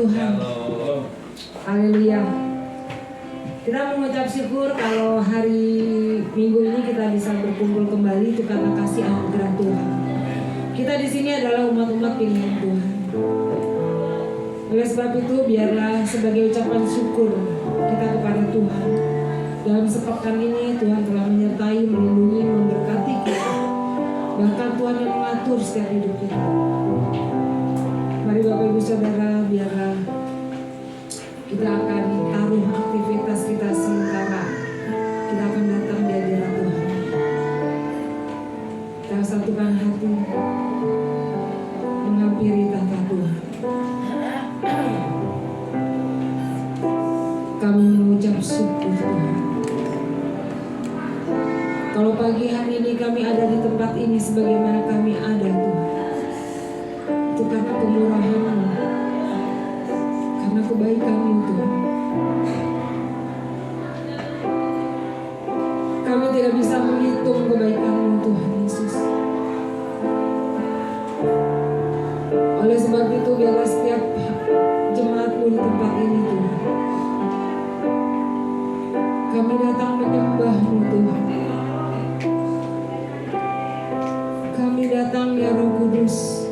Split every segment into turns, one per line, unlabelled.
Tuhan. Haleluya. Kita mengucap syukur kalau hari Minggu ini kita bisa berkumpul kembali itu karena kasih anugerah Tuhan. Kita di sini adalah umat-umat pilihan Tuhan. Oleh sebab itu biarlah sebagai ucapan syukur kita kepada Tuhan. Dalam sepekan ini Tuhan telah menyertai, melindungi, memberkati kita. Bahkan Tuhan yang mengatur setiap hidup kita. Mari Bapak Ibu Saudara, biarlah kita akan taruh aktivitas kita sementara. Kita akan datang di hadirat Tuhan. Kita satukan hati menghampiri tahta Tuhan. Kami mengucap syukur Tuhan. Kalau pagi hari ini kami ada di tempat ini sebagaimana kami ada Tuhan, itu karena kemurahan-Mu, karena kebaikan-Mu Tuhan. Kami tidak bisa menghitung kebaikan-Mu Tuhan Yesus. Oleh sebab itu biarlah setiap jemaat-Mu di tempat ini Tuhan, kami datang menyembah-Mu Tuhan. Kami datang ya Roh Kudus,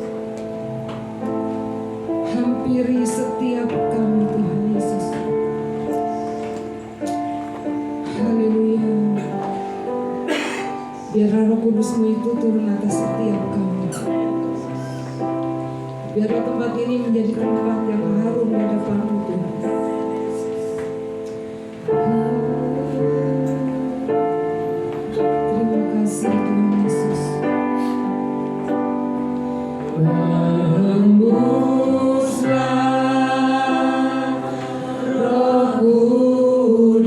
hampiri setiap kami Tuhan Yesus. Haleluya. Biarlah Roh Kudus-Mu itu turun atas setiap kami. Biarlah tempat ini menjadi tempat yang harum di hadapan-Mu Tuhan. Terima kasih Tuhan Yesus. Hembuslah Roh Kudus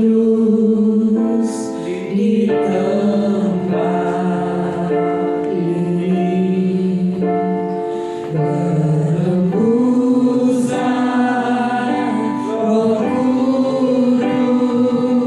di tempat ini. Berhembuslah Roh Kudus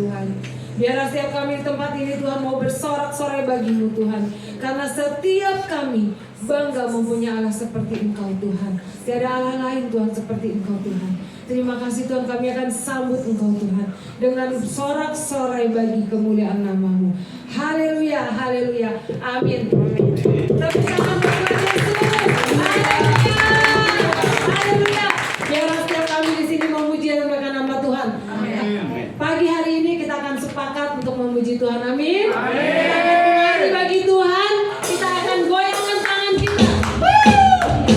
Tuhan. Biarlah setiap kami di tempat ini Tuhan mau bersorak-sorai bagi-Mu Tuhan. Karena setiap kami bangga mempunyai Allah seperti Engkau Tuhan. Tiada Allah lain Tuhan seperti Engkau Tuhan. Terima kasih Tuhan, kami akan sambut Engkau Tuhan dengan sorak-sorai bagi kemuliaan nama-Mu. Haleluya, haleluya, amin. Tepuk tangan buat Tuhan Yesus. Haleluya, haleluya. Biarlah setiap kami di sini memuji dan membanggakan nama Tuhan. Amin. Pagi hari ini kita akan sepakat untuk memuji Tuhan. Amin. Kita akan menari bagi Tuhan. Kita akan goyangkan tangan kita.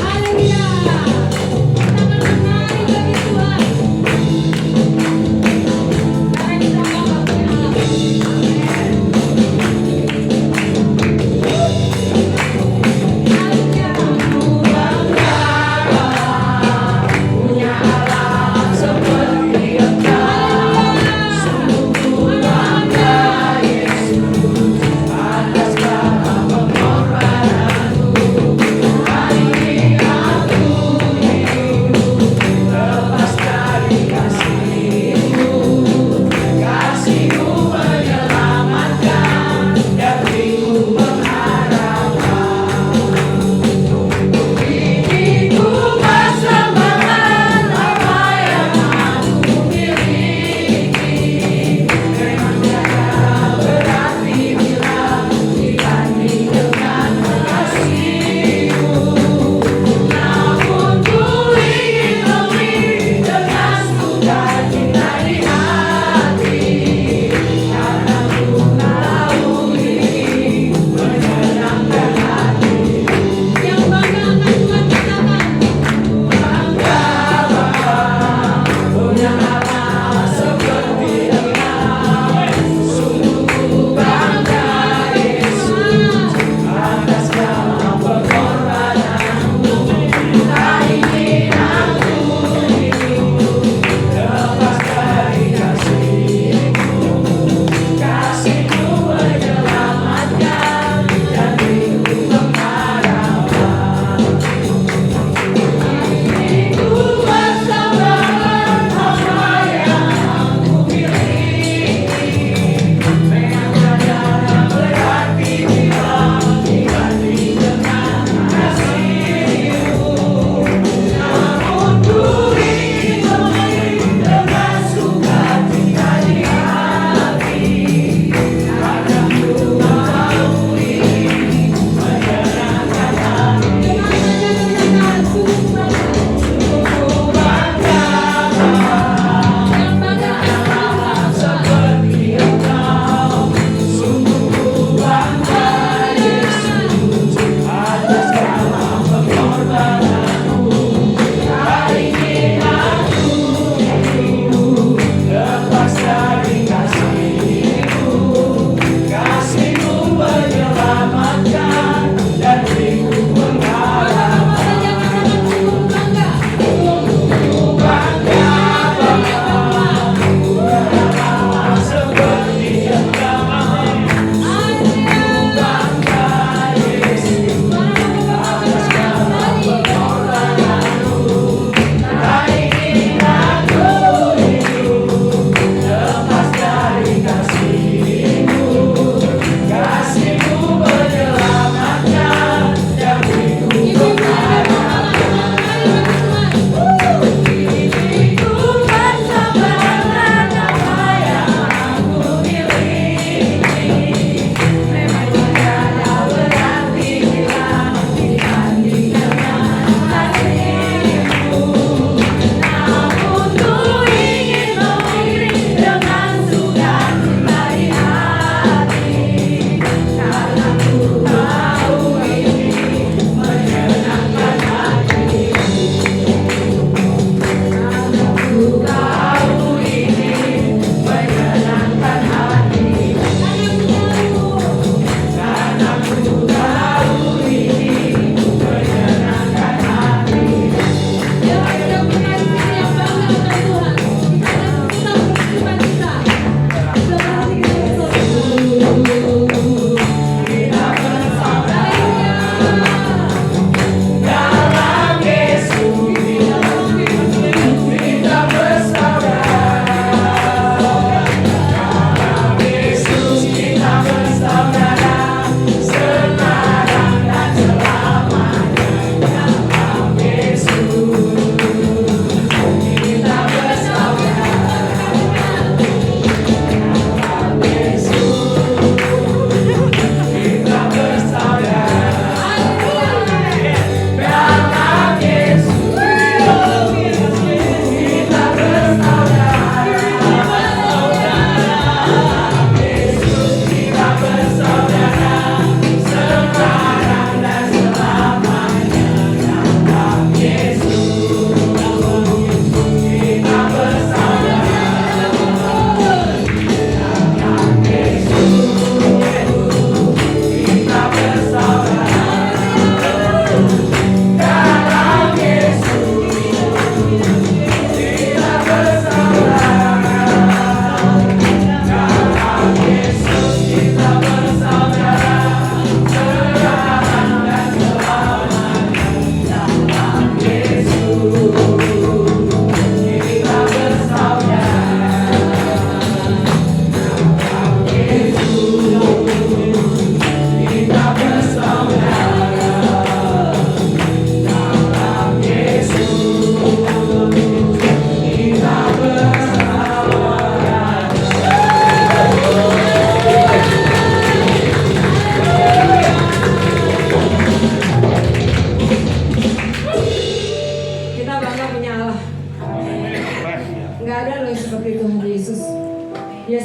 Haleluya. Kita akan menari bagi Tuhan. Karena kita bangga punya Allah.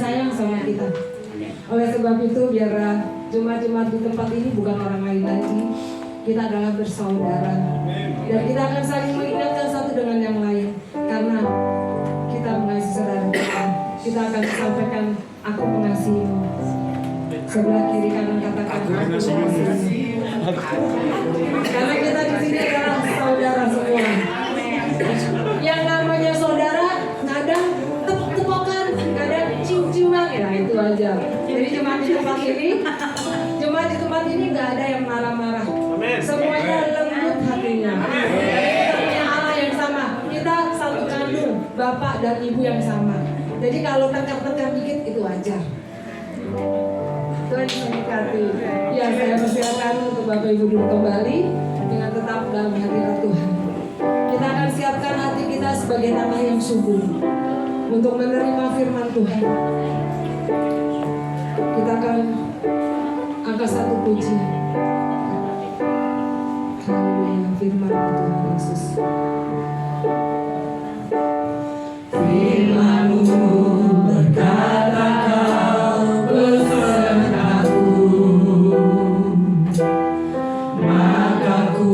sayang sama kita. Oleh sebab itu biar jemaat-jemaat di tempat ini bukan orang lain lagi, kita adalah bersaudara. Dan kita akan saling mengingatkan satu dengan yang lain. Karena kita mengasihi saudara kita. Kita akan sampaikan, aku mengasihimu. Sebelah kiri kanan katakan, aku mengasihimu. Karena kita di sini adalah saudara semua. Yang namanya saudara, kadang tepuk-tepukan, kadang cium-ciuman, ya itu aja. Jadi jemaat di tempat ini nggak ada yang marah-marah. Semuanya lembut hatinya. Kita punya Allah yang sama. Kita satu kandung, bapak dan ibu yang sama. Jadi kalau tengkar-tengkar dikit itu wajar. Tuhan memberkati. Ya, saya persilakan untuk Bapak Ibu duduk kembali dengan tetap dalam hadirat Tuhan. Kita akan siapkan hati kita sebagai tanah yang subur untuk menerima firman Tuhan. Kita akan angkat satu pujian. Haleluya, firman Tuhan Yesus. Firman-Mu berkata Kau besertaku, maka ku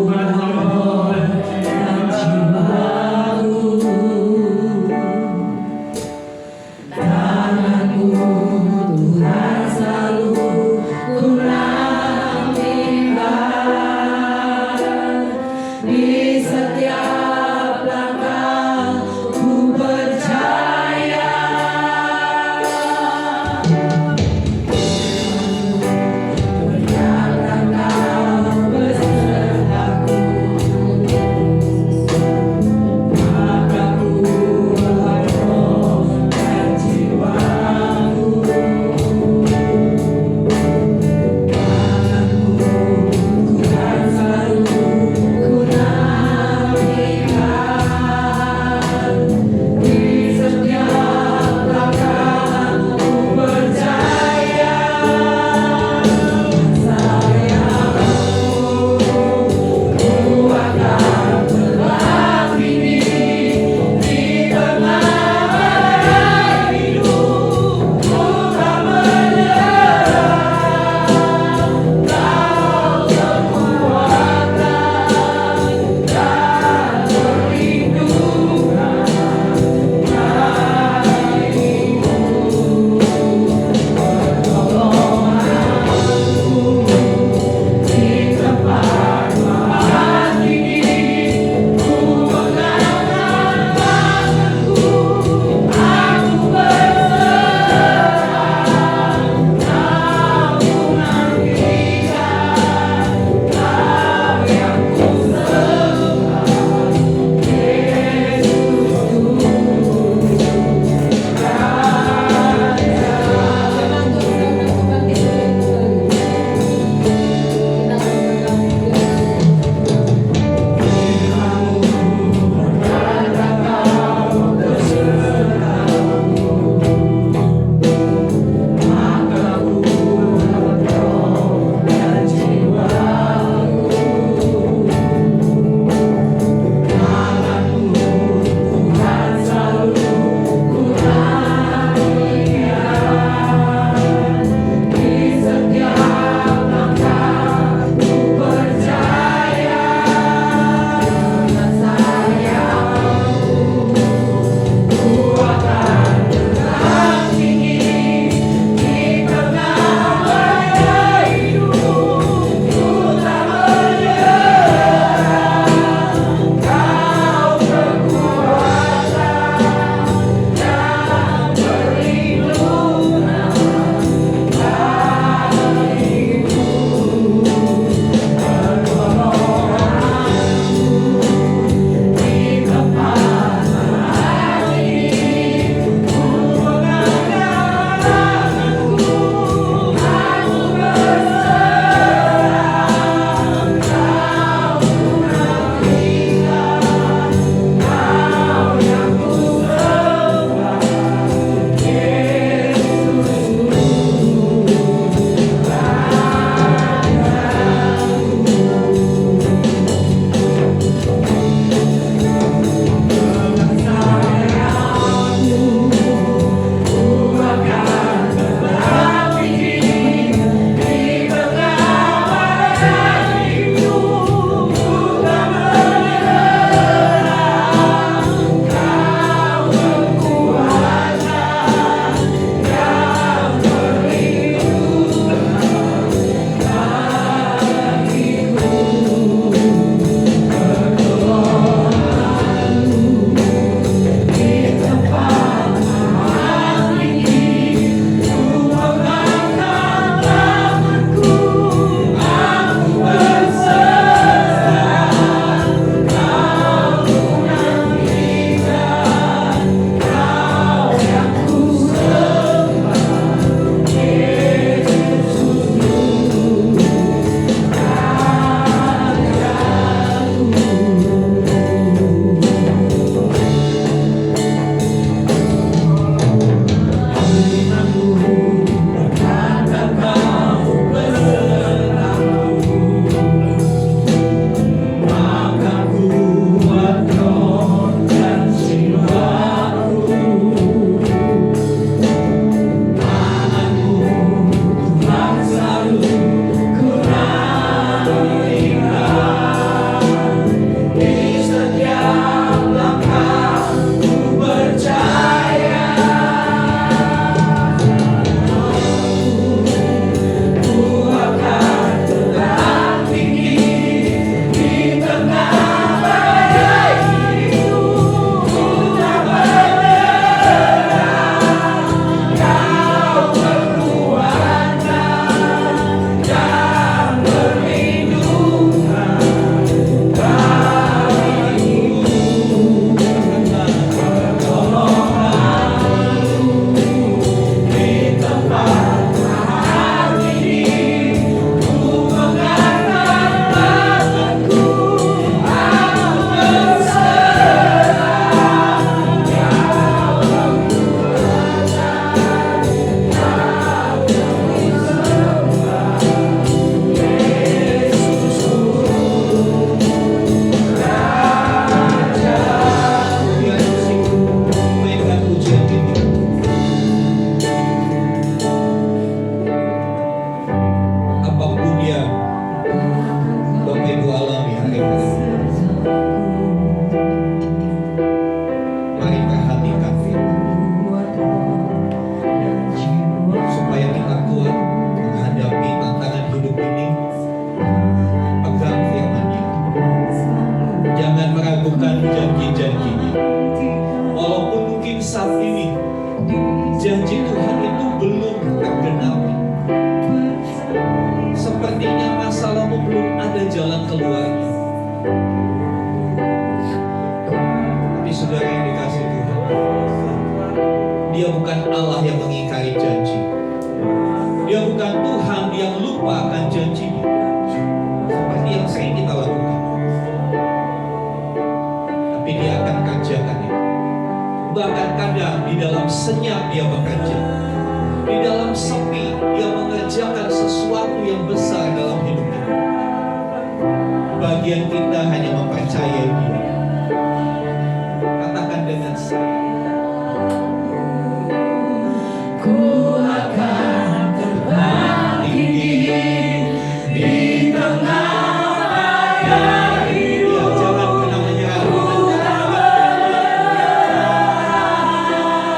beroleh dan jiwaku. Tangan-Mu Tuhan selalu ku nantikan, di setiap langkah ku percaya.
Artinya masalahmu belum ada jalan keluarnya. Tapi saudara yang dikasih Tuhan, Dia bukan Allah yang mengingkari janji. Dia bukan Tuhan yang lupa akan janjinya, seperti yang sering kita lakukan. Tapi Dia akan kerjakan itu. Bahkan kadang di dalam senyap Dia bekerja, di dalam sepi Dia mengerjakan sesuatu yang besar dalam hidup kita. Bagian kita hanya mempercayai Dia. Katakan dengan saya, ku akan terbang tinggi di tengah badai. Ya, jangan pernah menyerah.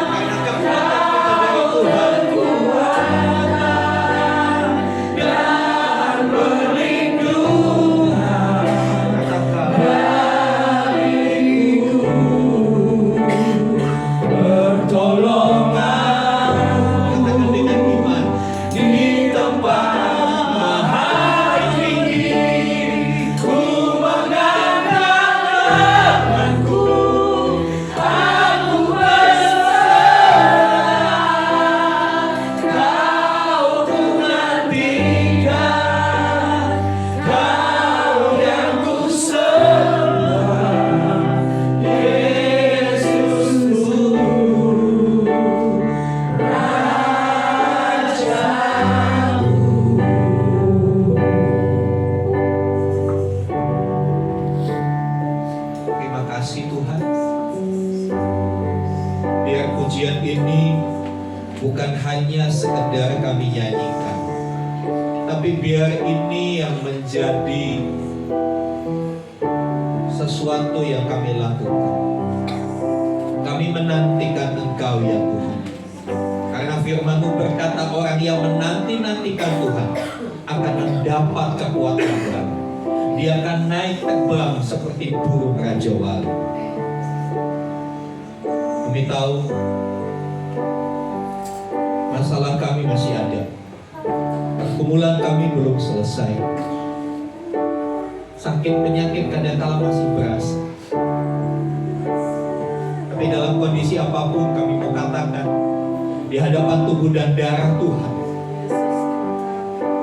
Karena kekuatan kita dari Tuhan. Dan berlindung. Katakan bukan hanya sekedar kami nyanyikan, tapi biar ini yang menjadi sesuatu yang kami lakukan. Kami menantikan Engkau ya Tuhan, karena firman-Mu berkata orang yang menanti-nantikan Tuhan akan mendapat kekuatan baru. Dia akan naik terbang seperti burung Raja Wali. Kami tahu masalah kami masih ada, pergumulan kami belum selesai, sakit penyakit kadang-kala masih berasa. Tapi dalam kondisi apapun kami mau katakan, di hadapan tubuh dan darah Tuhan,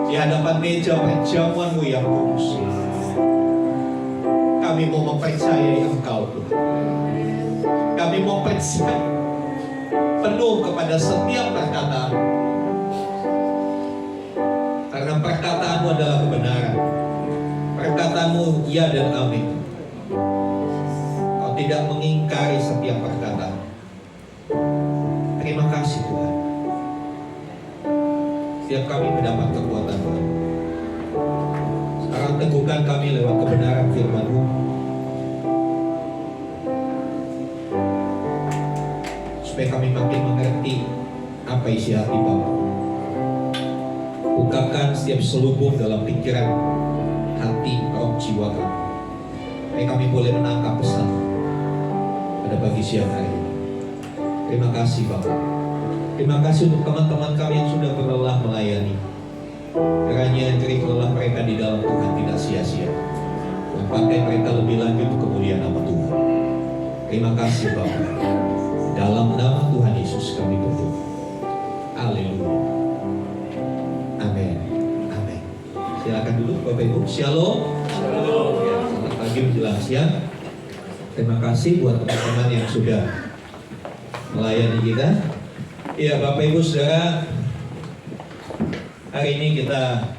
di hadapan meja perjamuan-Mu yang kudus, kami mau mempercayai Engkau Tuhan. Kami mau percaya penuh kepada setiap perkataan, karena perkataan-Mu adalah kebenaran. Perkataan-Mu ya dan amin. Kau tidak mengingkari setiap perkataan. Terima kasih Tuhan. Setiap kami mendapat kekuatan baru. Sekarang teguhkan kami lewat kebenaran firman-Mu, supaya kami makin mengerti apa isi hati Bapa. Bukakan setiap selubung dalam pikiran, hati, roh, jiwa kami, supaya kami boleh menangkap pesan pada pagi siang hari ini. Terima kasih Bapa. Terima kasih untuk teman-teman kami yang sudah berlelah melayani. Kiranya jerih lelah mereka di dalam Tuhan tidak sia-sia, dan pakai mereka lebih lanjut untuk kemuliaan nama Tuhan. Terima kasih Bapa. Dalam nama Tuhan Yesus kami berdoa. Haleluya. Amin. Amin. Silakan duduk Bapak Ibu. Shalom. Shalom. Ya, selamat pagi menjelang siang. Terima kasih buat teman-teman yang sudah melayani kita. Ya Bapak Ibu Saudara, hari ini kita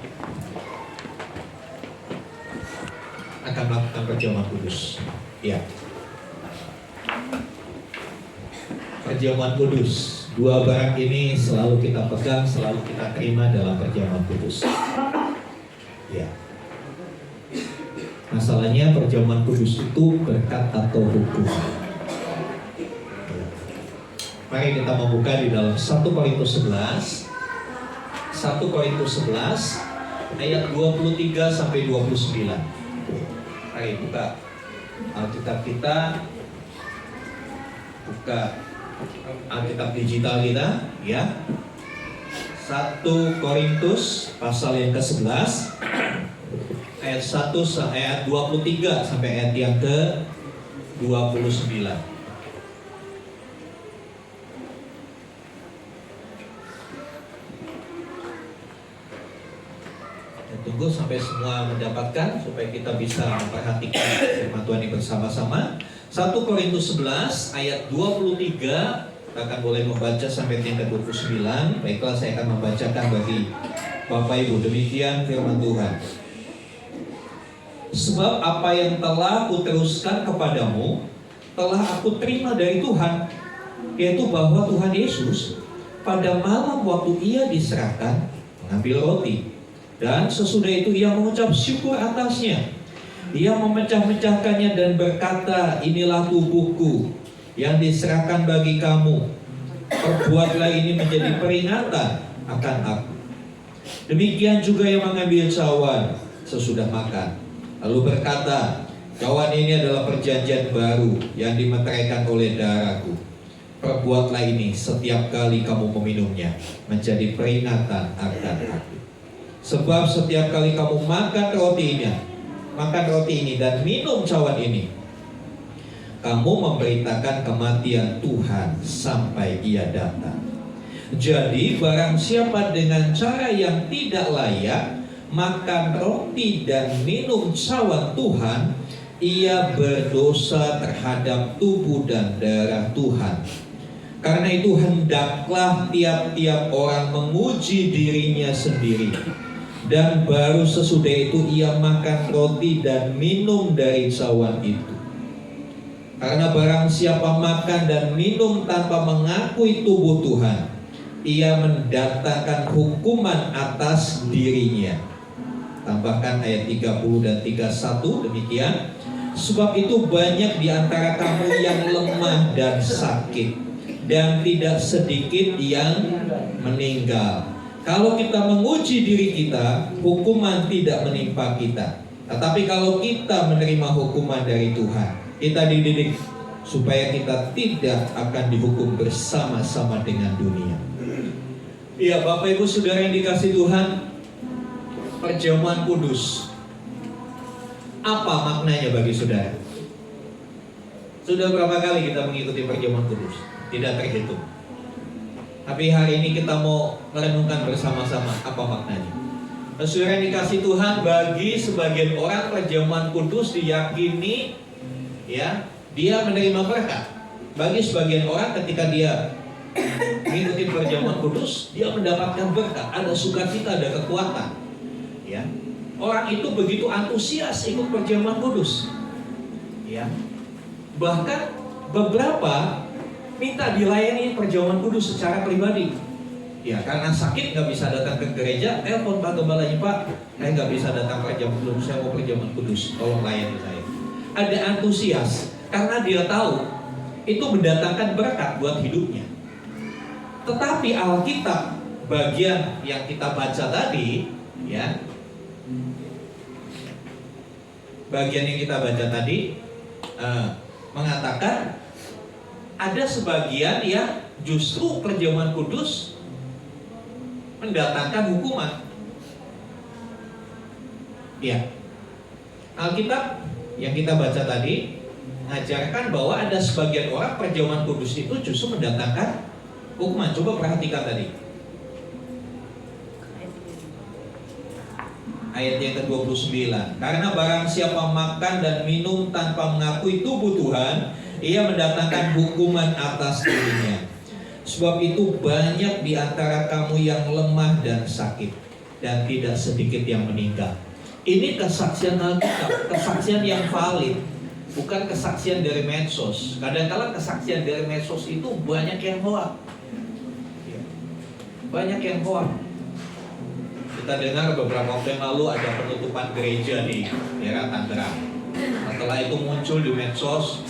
akan melakukan perjamuan kudus. Ya. Perjamuan kudus, dua barang ini selalu kita pegang, selalu kita terima dalam perjamuan kudus. Ya. Masalahnya perjamuan kudus itu berkat atau hukum. Mari kita membuka di dalam 1 Korintus 11. 1 Korintus 11 ayat 23 sampai 29. Mari buka Alkitab kita. Buka Alkitab digital kita, ya. 1 Korintus pasal yang ke-11 ayat 23 sampai ayat yang ke-29. Tunggu sampai semua mendapatkan supaya kita bisa memperhatikan firman Tuhan ini bersama-sama. 1 Korintus 11 ayat 23, kita akan boleh membaca sampai yang ke-29. Baiklah, saya akan membacakan bagi Bapak Ibu. Demikian firman Tuhan. Sebab apa yang telah kuteruskan kepadamu telah aku terima dari Tuhan, yaitu bahwa Tuhan Yesus pada malam waktu ia diserahkan mengambil roti, dan sesudah itu ia mengucap syukur atasnya. Ia memecah-mecahkannya dan berkata, inilah tubuhku yang diserahkan bagi kamu. Perbuatlah ini menjadi peringatan akan aku. Demikian juga yang mengambil cawan sesudah makan, lalu berkata, cawan ini adalah perjanjian baru yang dimeteraikan oleh darahku. Perbuatlah ini setiap kali kamu meminumnya menjadi peringatan akan aku. Sebab setiap kali kamu makan roti ini dan minum cawan ini, kamu memberitakan kematian Tuhan sampai ia datang. Jadi barang siapa dengan cara yang tidak layak makan roti dan minum cawan Tuhan, ia berdosa terhadap tubuh dan darah Tuhan. Karena itu hendaklah tiap-tiap orang menguji dirinya sendiri, dan baru sesudah itu ia makan roti dan minum dari cawan itu. Karena barang siapa makan dan minum tanpa mengakui tubuh Tuhan, ia mendatangkan hukuman atas dirinya. Tambahkan ayat 30 dan 31 demikian. Sebab itu banyak di antara kamu yang lemah dan sakit, dan tidak sedikit yang meninggal. Kalau kita menguji diri kita, hukuman tidak menimpa kita. Tetapi kalau kita menerima hukuman dari Tuhan, kita dididik supaya kita tidak akan dihukum bersama-sama dengan dunia. Ya, Bapak Ibu Saudara yang dikasihi Tuhan, perjamuan kudus, apa maknanya bagi saudara? Sudah berapa kali kita mengikuti perjamuan kudus? Tidak terhitung. Tapi hari ini kita mau merenungkan bersama-sama apa maknanya. Saudara yang dikasihi Tuhan, bagi sebagian orang perjamuan kudus diyakini ya, dia menerima berkat. Bagi sebagian orang ketika dia mengikuti perjamuan kudus, dia mendapatkan berkat, ada sukacita, ada kekuatan. Ya. Orang itu begitu antusias ikut perjamuan kudus. Ya. Bahkan beberapa minta dilayani perjamuan kudus secara pribadi. Ya, karena sakit nggak bisa datang ke gereja, telepon Pak Gembalanya, Pak, saya nggak bisa datang perjamuan kudus, saya mau perjamuan kudus, tolong layani saya. Ada antusias karena dia tahu itu mendatangkan berkat buat hidupnya. Tetapi Alkitab bagian yang kita baca tadi, ya, bagian yang kita baca tadi mengatakan ada sebagian yang justru perjamuan kudus mendatangkan hukuman. Ya, Alkitab yang kita baca tadi mengajarkan bahwa ada sebagian orang perjamuan kudus itu justru mendatangkan hukuman. Coba perhatikan tadi ayat yang ke-29. Karena barang siapa makan dan minum tanpa mengakui tubuh Tuhan, ia mendatangkan hukuman atas dirinya. Sebab itu banyak di antara kamu yang lemah dan sakit, dan tidak sedikit yang meninggal. Ini kesaksian Alkitab, kesaksian yang valid, bukan kesaksian dari medsos. Kadang-kadang kesaksian dari medsos itu banyak yang hoak. Banyak yang hoak. Kita dengar beberapa waktu yang lalu ada penutupan gereja di daerah Tangerang. Setelah itu muncul di medsos,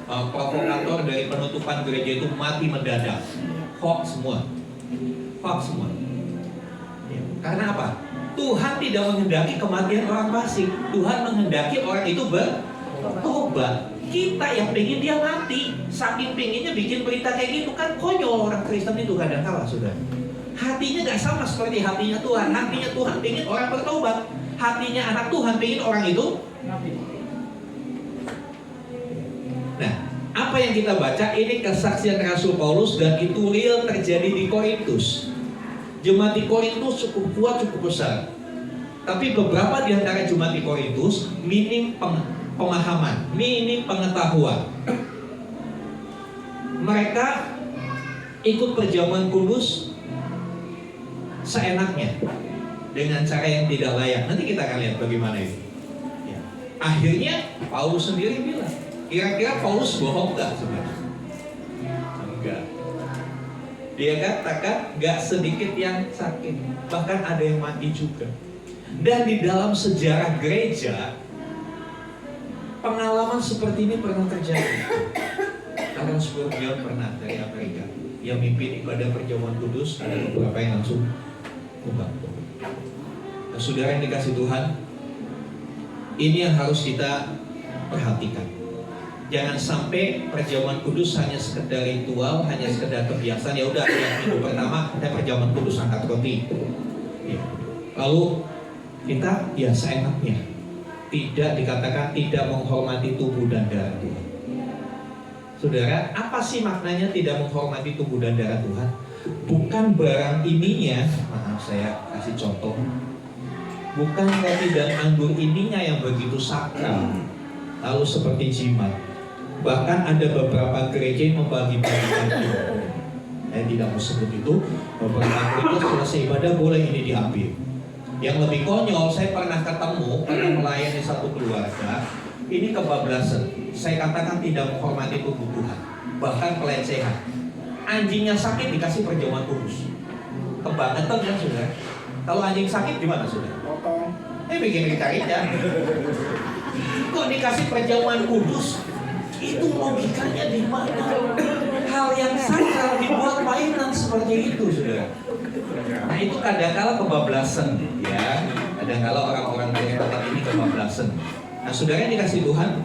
provokator dari penutupan gereja itu mati mendadak. Hoax semua. Hoax semua. Ya. Karena apa? Tuhan tidak menghendaki kematian orang fasik. Tuhan menghendaki orang itu bertobat. Kita yang pengen dia mati, saking pengennya bikin berita kayak gitu, kan konyol orang Kristen itu kadang-kala, sudah. Hatinya gak sama seperti hatinya Tuhan. Hatinya Tuhan pengen orang bertobat. hatinya anak Tuhan pengen orang itu. Nah, apa yang kita baca ini kesaksian Rasul Paulus dan itu real terjadi di Korintus. Jemaat di Korintus cukup kuat, cukup besar. Tapi beberapa di antara jemaat di Korintus minim pemahaman, minim pengetahuan. Mereka ikut perjamuan kudus seenaknya dengan cara yang tidak layak. Nanti kita akan lihat bagaimana itu. Ya. Akhirnya Paulus sendiri bilang, kira-kira Paulus bohong nggak sebenarnya? Enggak. Dia katakan gak sedikit yang sakit, bahkan ada yang mati juga. Dan di dalam sejarah gereja, pengalaman seperti ini pernah terjadi. Karena Spurgeon pernah dari Amerika, yang mimpin ibadah perjamuan kudus, ada beberapa yang langsung membantu. Nah, saudara yang dikasih Tuhan, ini yang harus kita perhatikan. Jangan sampai perjamuan kudus hanya sekedar ritual, hanya sekedar kebiasaan. Ya udah, yang minggu pertama kita perjamuan kudus angkat roti. Ya. Lalu kita ya seenaknya, tidak dikatakan tidak menghormati tubuh dan darah Tuhan. Saudara, apa sih maknanya tidak menghormati tubuh dan darah Tuhan? Bukan barang ininya, maaf saya kasih contoh. Bukan roti dan anggur ininya yang begitu sakral, lalu seperti jimat. Bahkan ada beberapa gereja yang membagi-bagikan itu. Saya tidak mau sebut itu. Beberapa gereja selesai ibadah boleh ini diambil. Yang lebih konyol, saya pernah ketemu melayani satu keluarga. Ini kebablasan. Saya katakan tidak menghormati tubuh Tuhan, bahkan pelecehan. Anjingnya sakit dikasih perjamuan kudus. Kebangetan kan saudara? Kalau anjing sakit gimana saudara? Bikin rica-rica. Kok dikasih perjamuan kudus? Itu logikanya di mana? Hal yang sakral dibuat mainan seperti itu, saudara. Nah itu kadang-kala kebablasan, ya. Kadang-kala orang-orang dari tempat ini kebablasan. Nah, saudara yang dikasih Tuhan,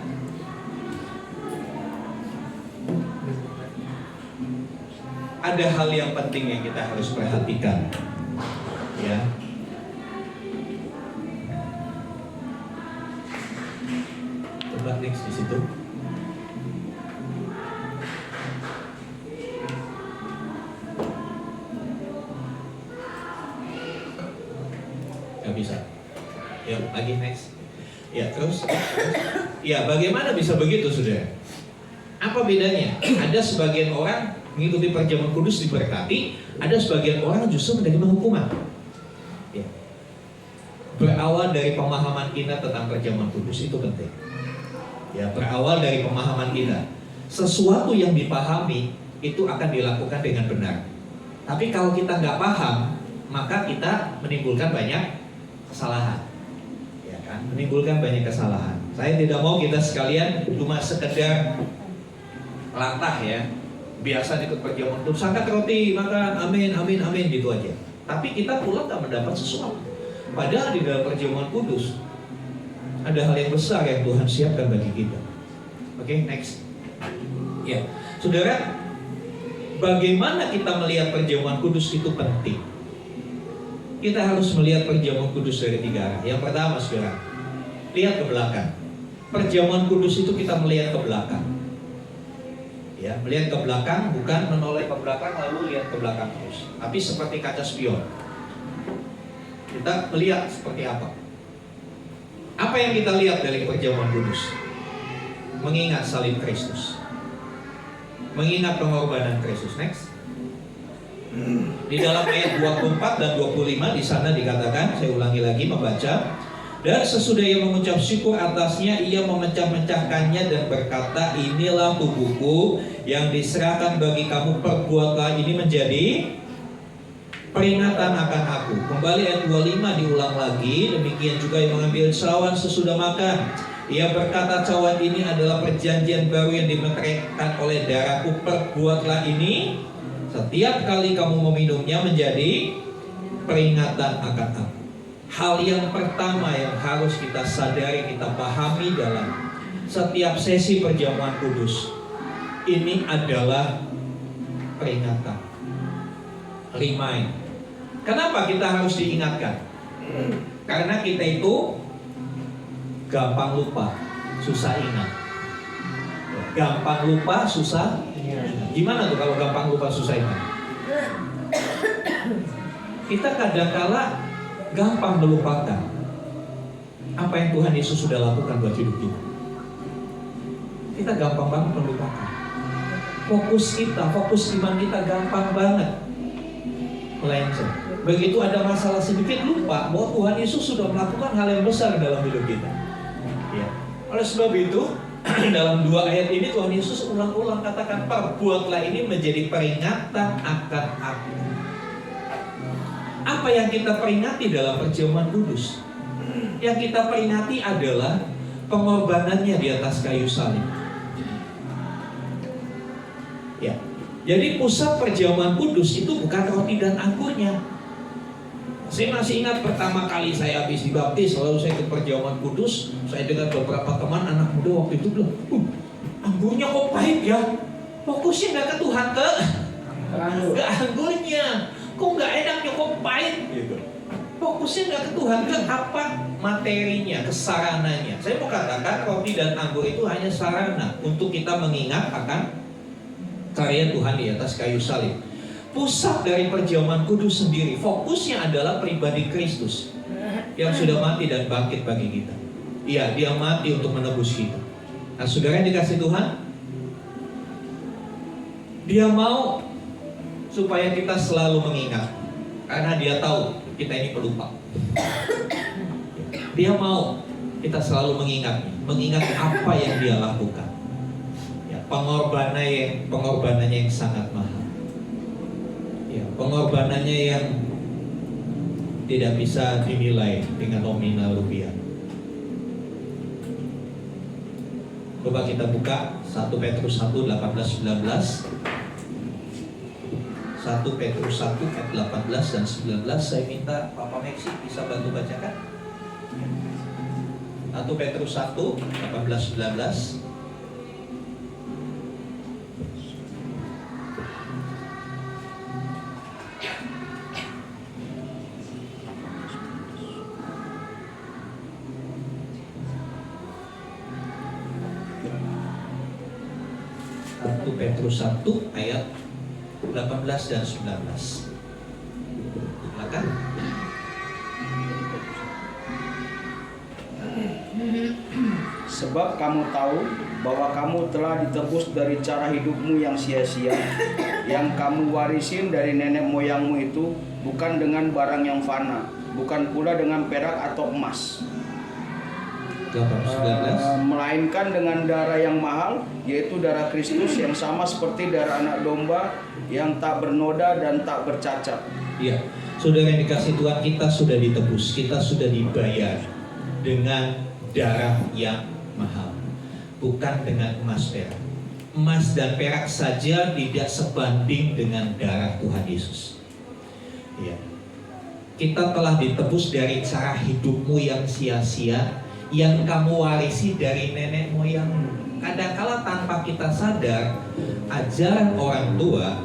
ada hal yang penting yang kita harus perhatikan, ya. Coba next di situ. Gak bisa. Ya, lagi next. Ya, terus. Ya, bagaimana bisa begitu, saudara? Apa bedanya? Ada sebagian orang mengikuti perjamuan kudus diberkati, ada sebagian orang justru menerima hukuman. Ya. Berawal dari pemahaman kita tentang perjamuan kudus itu penting. Ya, berawal dari pemahaman kita. Sesuatu yang dipahami itu akan dilakukan dengan benar. Tapi kalau kita nggak paham, maka kita menimbulkan banyak kesalahan, ya kan? Menimbulkan banyak kesalahan. Saya tidak mau kita sekalian cuma sekedar latah ya, biasa ikut perjamuan kudus, angkat roti, makan, amin, amin, amin, gitu aja. Tapi kita pulang tak mendapat sesuatu. Padahal di dalam perjamuan kudus ada hal yang besar yang Tuhan siapkan bagi kita. Oke, next. Ya, saudara, bagaimana kita melihat perjamuan kudus itu penting. Kita harus melihat perjamuan kudus dari tiga arah. Yang pertama, saudara, lihat ke belakang. Perjamuan kudus itu kita melihat ke belakang. Ya, melihat ke belakang bukan menoleh ke belakang lalu lihat ke belakang terus. Tapi seperti kaca spion. Kita melihat seperti apa? Apa yang kita lihat dari perjamuan kudus? Mengingat salib Kristus. Mengingat pengorbanan Kristus. Next. Di dalam ayat 24 dan 25 di sana dikatakan, saya ulangi lagi membaca, dan sesudah ia mengucap syukur atasnya, ia memecah-mecahkannya dan berkata, inilah tubuhku yang diserahkan bagi kamu, perbuatlah ini menjadi peringatan akan aku. Kembali ayat 25 diulang lagi, demikian juga yang mengambil cawan sesudah makan. Ia berkata, cawan ini adalah perjanjian baru yang dimeteraikan oleh darahku, perbuatlah ini setiap kali kamu meminumnya menjadi peringatan akan aku. Hal yang pertama yang harus kita sadari, kita pahami dalam setiap sesi perjamuan kudus, ini adalah peringatan. Remind. Kenapa kita harus diingatkan? Karena kita itu gampang lupa, susah ingat. Gampang lupa, susah ingat. Gimana tuh kalau gampang lupa, susah ingat? Kita kadang-kala gampang melupakan apa yang Tuhan Yesus sudah lakukan buat hidup kita. Kita gampang banget melupakan. Fokus iman kita gampang banget melenceng. Begitu ada masalah sedikit, lupa bahwa Tuhan Yesus sudah melakukan hal yang besar dalam hidup kita. Ya. Oleh sebab itu, dalam 2 ayat ini Tuhan Yesus ulang-ulang katakan, perbuatlah ini menjadi peringatan akan aku. Apa yang kita peringati dalam perjamuan kudus? Yang kita peringati adalah pengorbanannya di atas kayu salib. Ya. Jadi pusat perjamuan kudus itu bukan roti dan anggurnya. Saya masih ingat pertama kali saya habis dibaptis, lalu saya ke perjamuan kudus, saya dengan beberapa teman anak muda waktu itu bilang, anggurnya kok pahit ya? Fokusnya nggak ke Tuhan, ke anggurnya. Kok nggak enaknya, kok pahit gitu. Fokusnya nggak ke Tuhan, ke apa? Materinya, ke sarananya. Saya mau katakan roti dan anggur itu hanya sarana untuk kita mengingat akan karya Tuhan di atas kayu salib. Pusat dari perjamuan kudus sendiri, fokusnya adalah pribadi Kristus yang sudah mati dan bangkit bagi kita. Iya, dia mati untuk menebus kita. Nah, saudara yang dikasih Tuhan, dia mau supaya kita selalu mengingat, karena dia tahu kita ini pelupa. Dia mau kita selalu mengingat apa yang dia lakukan. Ya, pengorbanannya yang sangat mahal. Ya, pengorbanannya yang tidak bisa dinilai dengan nominal rupiah. Coba kita buka 1 Petrus 1 18-19. 1 Petrus 1 ayat 18 dan 19. Saya minta Papa Meksi bisa bantu bacakan. 1 Petrus 1 18-19. Petrus 1 ayat 18 dan 19. Silakan.
Sebab kamu tahu bahwa kamu telah ditebus dari cara hidupmu yang sia-sia, yang kamu warisin dari nenek moyangmu itu, bukan dengan barang yang fana, bukan pula dengan perak atau emas, melainkan dengan darah yang mahal, yaitu darah Kristus yang sama seperti darah anak domba yang tak bernoda dan tak bercacat.
Iya, saudara yang dikasih Tuhan, kita sudah ditebus, kita sudah dibayar dengan darah yang mahal, bukan dengan emas perak. Emas dan perak saja tidak sebanding dengan darah Tuhan Yesus. Iya, kita telah ditebus dari cara hidupmu yang sia-sia, yang kamu warisi dari nenek moyangmu. Kadang-kala tanpa kita sadar, ajaran orang tua,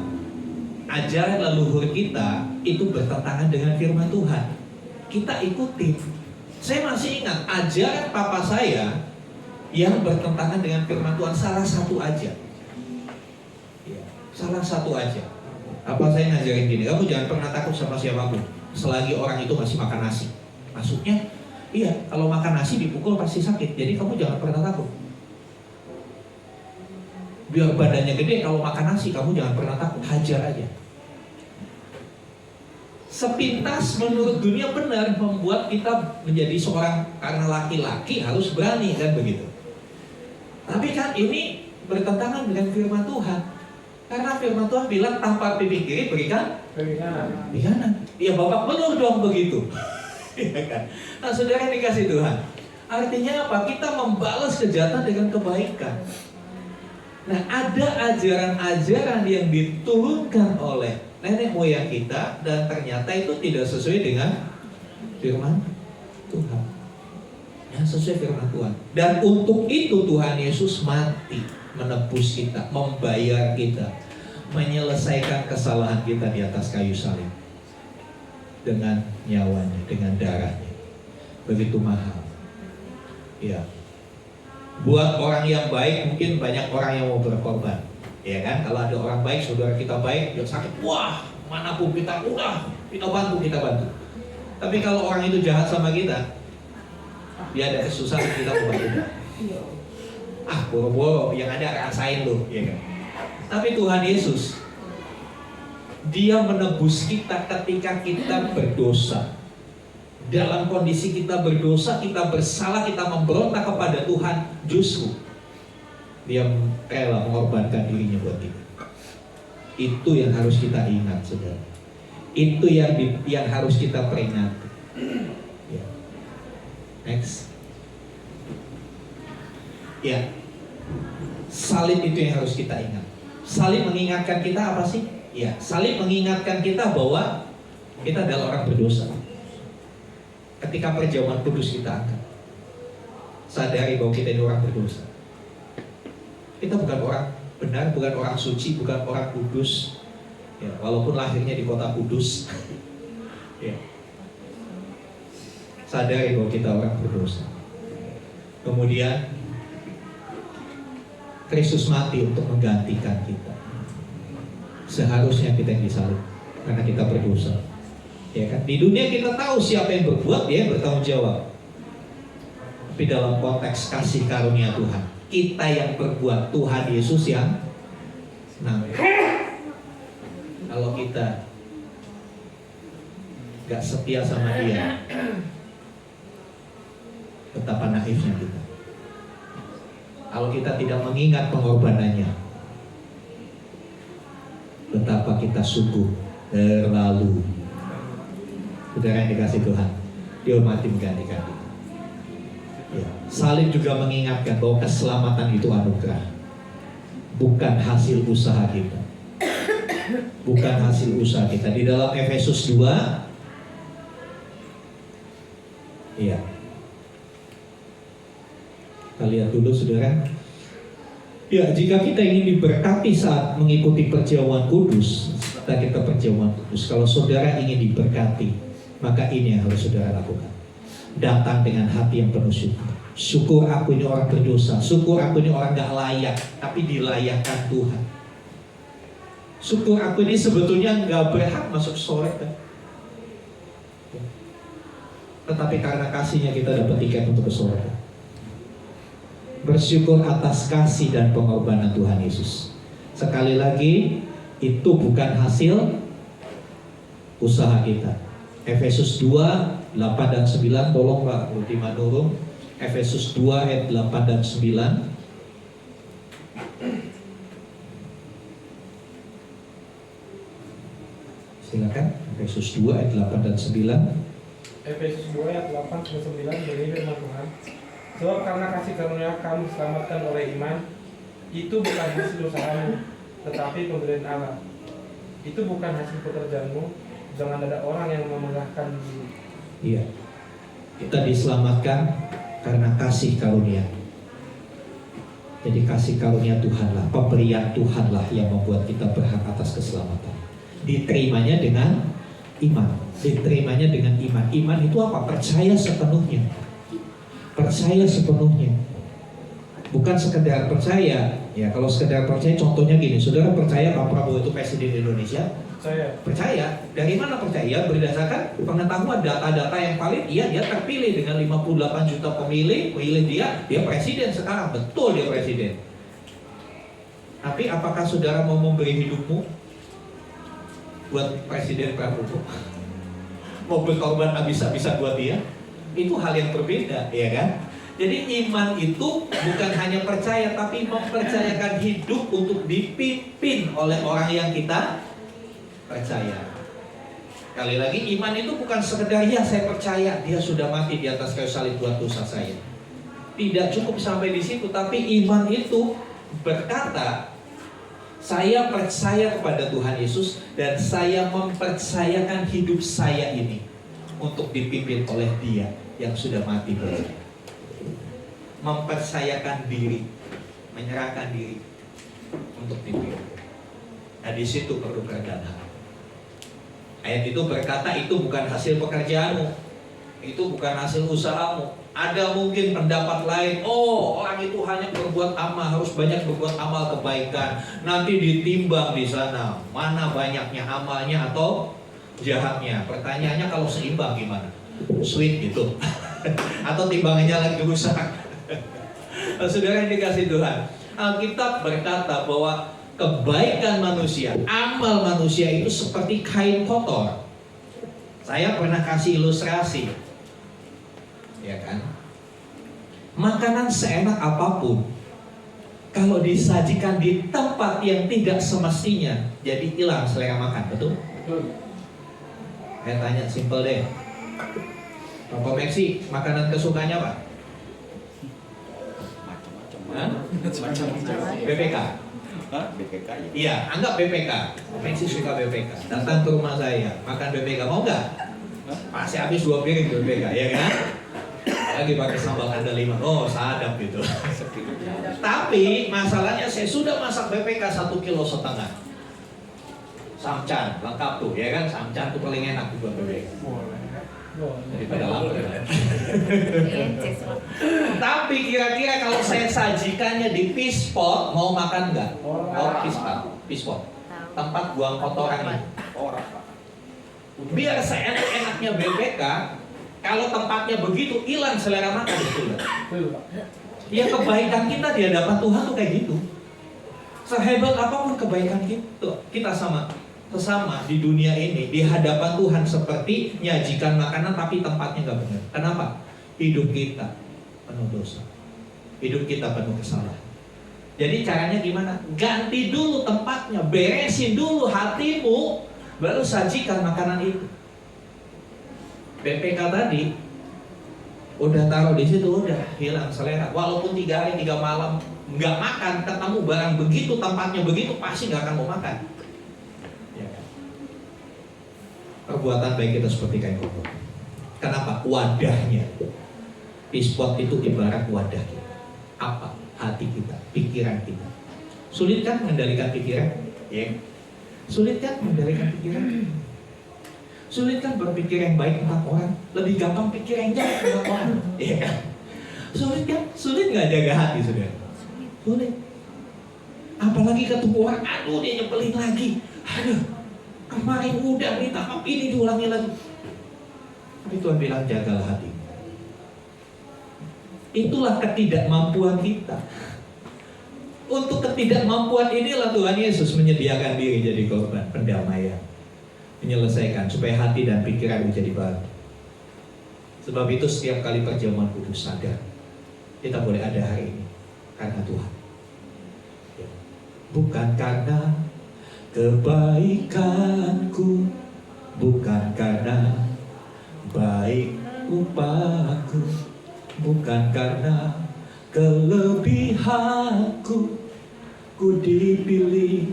ajaran leluhur kita itu bertentangan dengan firman Tuhan. Kita ikuti. Saya masih ingat ajaran papa saya yang bertentangan dengan firman Tuhan, salah satu aja. Ya, salah satu aja. Apa saya ngajarin gini, kamu jangan pernah takut sama siapapun selagi orang itu masih makan nasi. Maksudnya, iya, kalau makan nasi dipukul pasti sakit. Jadi kamu jangan pernah takut. Biar badannya gede, kalau makan nasi kamu jangan pernah takut, hajar aja. Sepintas menurut dunia benar, membuat kita menjadi seorang, karena laki-laki harus berani, kan begitu. Tapi kan ini bertentangan dengan firman Tuhan. Karena firman Tuhan bilang tanpa pipi kiri berikan kanan. Ya babak belur dong begitu. Nah, saudara yang dikasih Tuhan, artinya apa? Kita membalas kejahatan dengan kebaikan. Nah, ada ajaran-ajaran yang diturunkan oleh nenek moyang kita dan ternyata itu tidak sesuai dengan firman Tuhan. Ya, sesuai firman Tuhan. Dan untuk itu Tuhan Yesus mati, menebus kita, membayar kita, menyelesaikan kesalahan kita di atas kayu salib dengan nyawanya, dengan darahnya. begitu mahal. Ya. Buat orang yang baik mungkin banyak orang yang mau berkorban. Ya kan? Kalau ada orang baik, saudara kita baik, dia sakit, wah, manapun kita bantu. Tapi kalau orang itu jahat sama kita, dia ada kesusahan, kita mau bantu. Boro-boro yang ada rasain loh, ya kan? Tapi Tuhan Yesus, Dia menebus kita ketika kita berdosa. Dalam kondisi kita berdosa, kita bersalah, kita memberontak kepada Tuhan, justru Dia rela mengorbankan dirinya buat kita. Itu yang harus kita ingat, saudara. Itu yang harus kita peringati. Ya. Next. Ya. Salib itu yang harus kita ingat. Salib mengingatkan kita apa sih? Ya, salib mengingatkan kita bahwa kita adalah orang berdosa. Ketika perjamuan kudus kita angkat, sadari bahwa kita ini orang berdosa. Kita bukan orang benar, bukan orang suci, bukan orang kudus. Ya, walaupun lahirnya di kota Kudus. Ya. Sadari bahwa kita orang berdosa. Kemudian Kristus mati untuk menggantikan kita. Seharusnya kita yang disalib karena kita berdosa. Ya kan? Di dunia kita tahu siapa yang berbuat, dia yang bertanggung jawab. Tapi dalam konteks kasih karunia Tuhan, kita yang berbuat, Tuhan Yesus yang nanggung. Kalau kita gak setia sama Dia, betapa naifnya kita. Kalau kita tidak mengingat pengorbanannya, betapa kita sungguh terlalu. Saudara yang dikasih Tuhan, Dia mati menggantikan kita. Ya. Salib juga mengingatkan bahwa keselamatan itu anugerah, bukan hasil usaha kita. Bukan hasil usaha kita. Di dalam Efesus 2, iya. Kita lihat dulu, saudara. Ya, jika kita ingin diberkati saat mengikuti perjamuan kudus, kita perjamuan kudus. Kalau saudara ingin diberkati, maka ini yang harus saudara lakukan. Datang dengan hati yang penuh syukur. Syukur aku ini orang berdosa. Syukur aku ini orang gak layak, tapi dilayakkan Tuhan. Syukur aku ini sebetulnya gak berhak masuk surga, tetapi karena kasihnya kita dapat tiket untuk ke surga. Bersyukur atas kasih dan pengorbanan Tuhan Yesus. Sekali lagi, itu bukan hasil usaha kita. Efesus 2, 8 dan 9. Tolong Pak Ultima Nurung. Efesus 2 ayat 8 dan 9. Silakan. Efesus 2 ayat 8 dan 9.
Efesus 2 ayat 8 sampai 9 begini firman Tuhan. Sebab karena kasih karunia kamu diselamatkan oleh iman, itu bukan hasil usahamu, tetapi pemberian Allah. Itu bukan hasil pekerjaanmu, jangan ada orang yang memegahkan diri.
Iya. Kita diselamatkan karena kasih karunia. Jadi kasih karunia Tuhanlah, pemberian Tuhanlah yang membuat kita berhak atas keselamatan. Diterimanya dengan iman. Diterimanya dengan iman. Iman itu apa? Percaya sepenuhnya. Percaya sepenuhnya. Bukan sekedar percaya. Ya, kalau sekedar percaya, contohnya gini, saudara percaya Pak Prabowo itu presiden Indonesia? Percaya. Dari mana percaya? Berdasarkan pengetahuan data-data yang valid. Iya, dia terpilih dengan 58 juta pemilih dia presiden sekarang. Betul dia presiden. Tapi apakah saudara mau memberi hidupmu buat presiden Prabowo? Mau berkorban habis-habisan buat dia? Itu hal yang berbeda, ya kan? Jadi iman itu bukan hanya percaya, tapi mempercayakan hidup untuk dipimpin oleh orang yang kita percaya. Kali lagi, iman itu bukan sekedar ya saya percaya dia sudah mati di atas kayu salib buat dosa saya. Tidak cukup sampai di situ, tapi iman itu berkata, saya percaya kepada Tuhan Yesus dan saya mempercayakan hidup saya ini untuk dipimpin oleh Dia yang sudah mati buat saya. Mempercayakan diri, menyerahkan diri untuk dipimpin. Nah, di situ perlu kerendahan. Ayat itu berkata itu bukan hasil pekerjaanmu, Itu bukan hasil usahamu. Ada mungkin pendapat lain, oh orang itu hanya berbuat amal, harus banyak berbuat amal kebaikan. Nanti ditimbang di sana, mana banyaknya amalnya atau jahatnya. Pertanyaannya kalau seimbang gimana? Sweet gitu. Atau timbangannya lagi rusak. Saudara yang dikasih Tuhan, Alkitab berkata bahwa kebaikan manusia, amal manusia itu seperti kain kotor. Saya pernah kasih ilustrasi, ya kan? Makanan seenak apapun, kalau disajikan di tempat yang tidak semestinya, jadi hilang selera makan, betul? Saya tanya simpel deh, Papa Meksi, makanan kesukaannya apa?
Macam-macam.
BPK.
Hah? BPK ya?
Iya, anggap BPK. Meksi suka BPK. Datang ke rumah saya, makan BPK, mau nggak? Pasti habis 2 piring BPK, ya kan? Lagi pakai sambal andalima, oh sadap gitu. Tapi masalahnya saya sudah masak BPK 1,5 kilo. Samcan, lengkap tuh, ya kan? Samcan tuh paling enak buat BPK. Daripada lapar. Tapi kira-kira kalau saya sajikannya di pispot, mau makan nggak? Oh, pispot. Tempat buang kotoran ini.
Orang.
Biar seenak-enaknya BPK, kalau tempatnya begitu, hilang selera makan, betul nggak? Ya kebaikan kita di hadapan Tuhan tuh kayak gitu. Sehebat apapun kebaikan kita sama sesama di dunia ini, di hadapan Tuhan seperti nyajikan makanan tapi tempatnya nggak benar. Kenapa? Hidup kita penuh dosa, hidup kita penuh kesalahan. Jadi caranya gimana? Ganti dulu tempatnya, beresin dulu hatimu, baru sajikan makanan itu. BPK tadi udah taruh di situ, udah hilang selera. Walaupun 3 hari 3 malam nggak makan, ketemu barang begitu, tempatnya begitu, pasti nggak akan mau makan. Ya kan? Perbuatan baik kita seperti kain kotor. Kenapa? Wadahnya. Pispot itu ibarat wadah kita. Apa? Hati kita, pikiran kita. Sulit kan mengendalikan pikiran? Ya. Sulit kan mengendalikan pikiran? Sulit kan berpikir yang baik tentang orang? Lebih gampang pikir yang jahat tentang orang. Iya kan? Sulit kan? Sulit nggak jaga hati, saudara? Sulit. Apalagi ketemu orang, aduh dia nyebelin lagi. Aduh, kemarin udah minta maaf, ini diulangi lagi. Tapi Tuhan bilang jagalah hati. Itulah ketidakmampuan kita. Untuk ketidakmampuan inilah Tuhan Yesus menyediakan diri jadi korban pendamaian, menyelesaikan supaya hati dan pikiran menjadi baru. Sebab itu setiap kali perjamuan kudus sadar kita boleh ada hari ini karena Tuhan, bukan karena kebaikanku, bukan karena baik upahku, bukan karena kelebihanku, ku dipilih,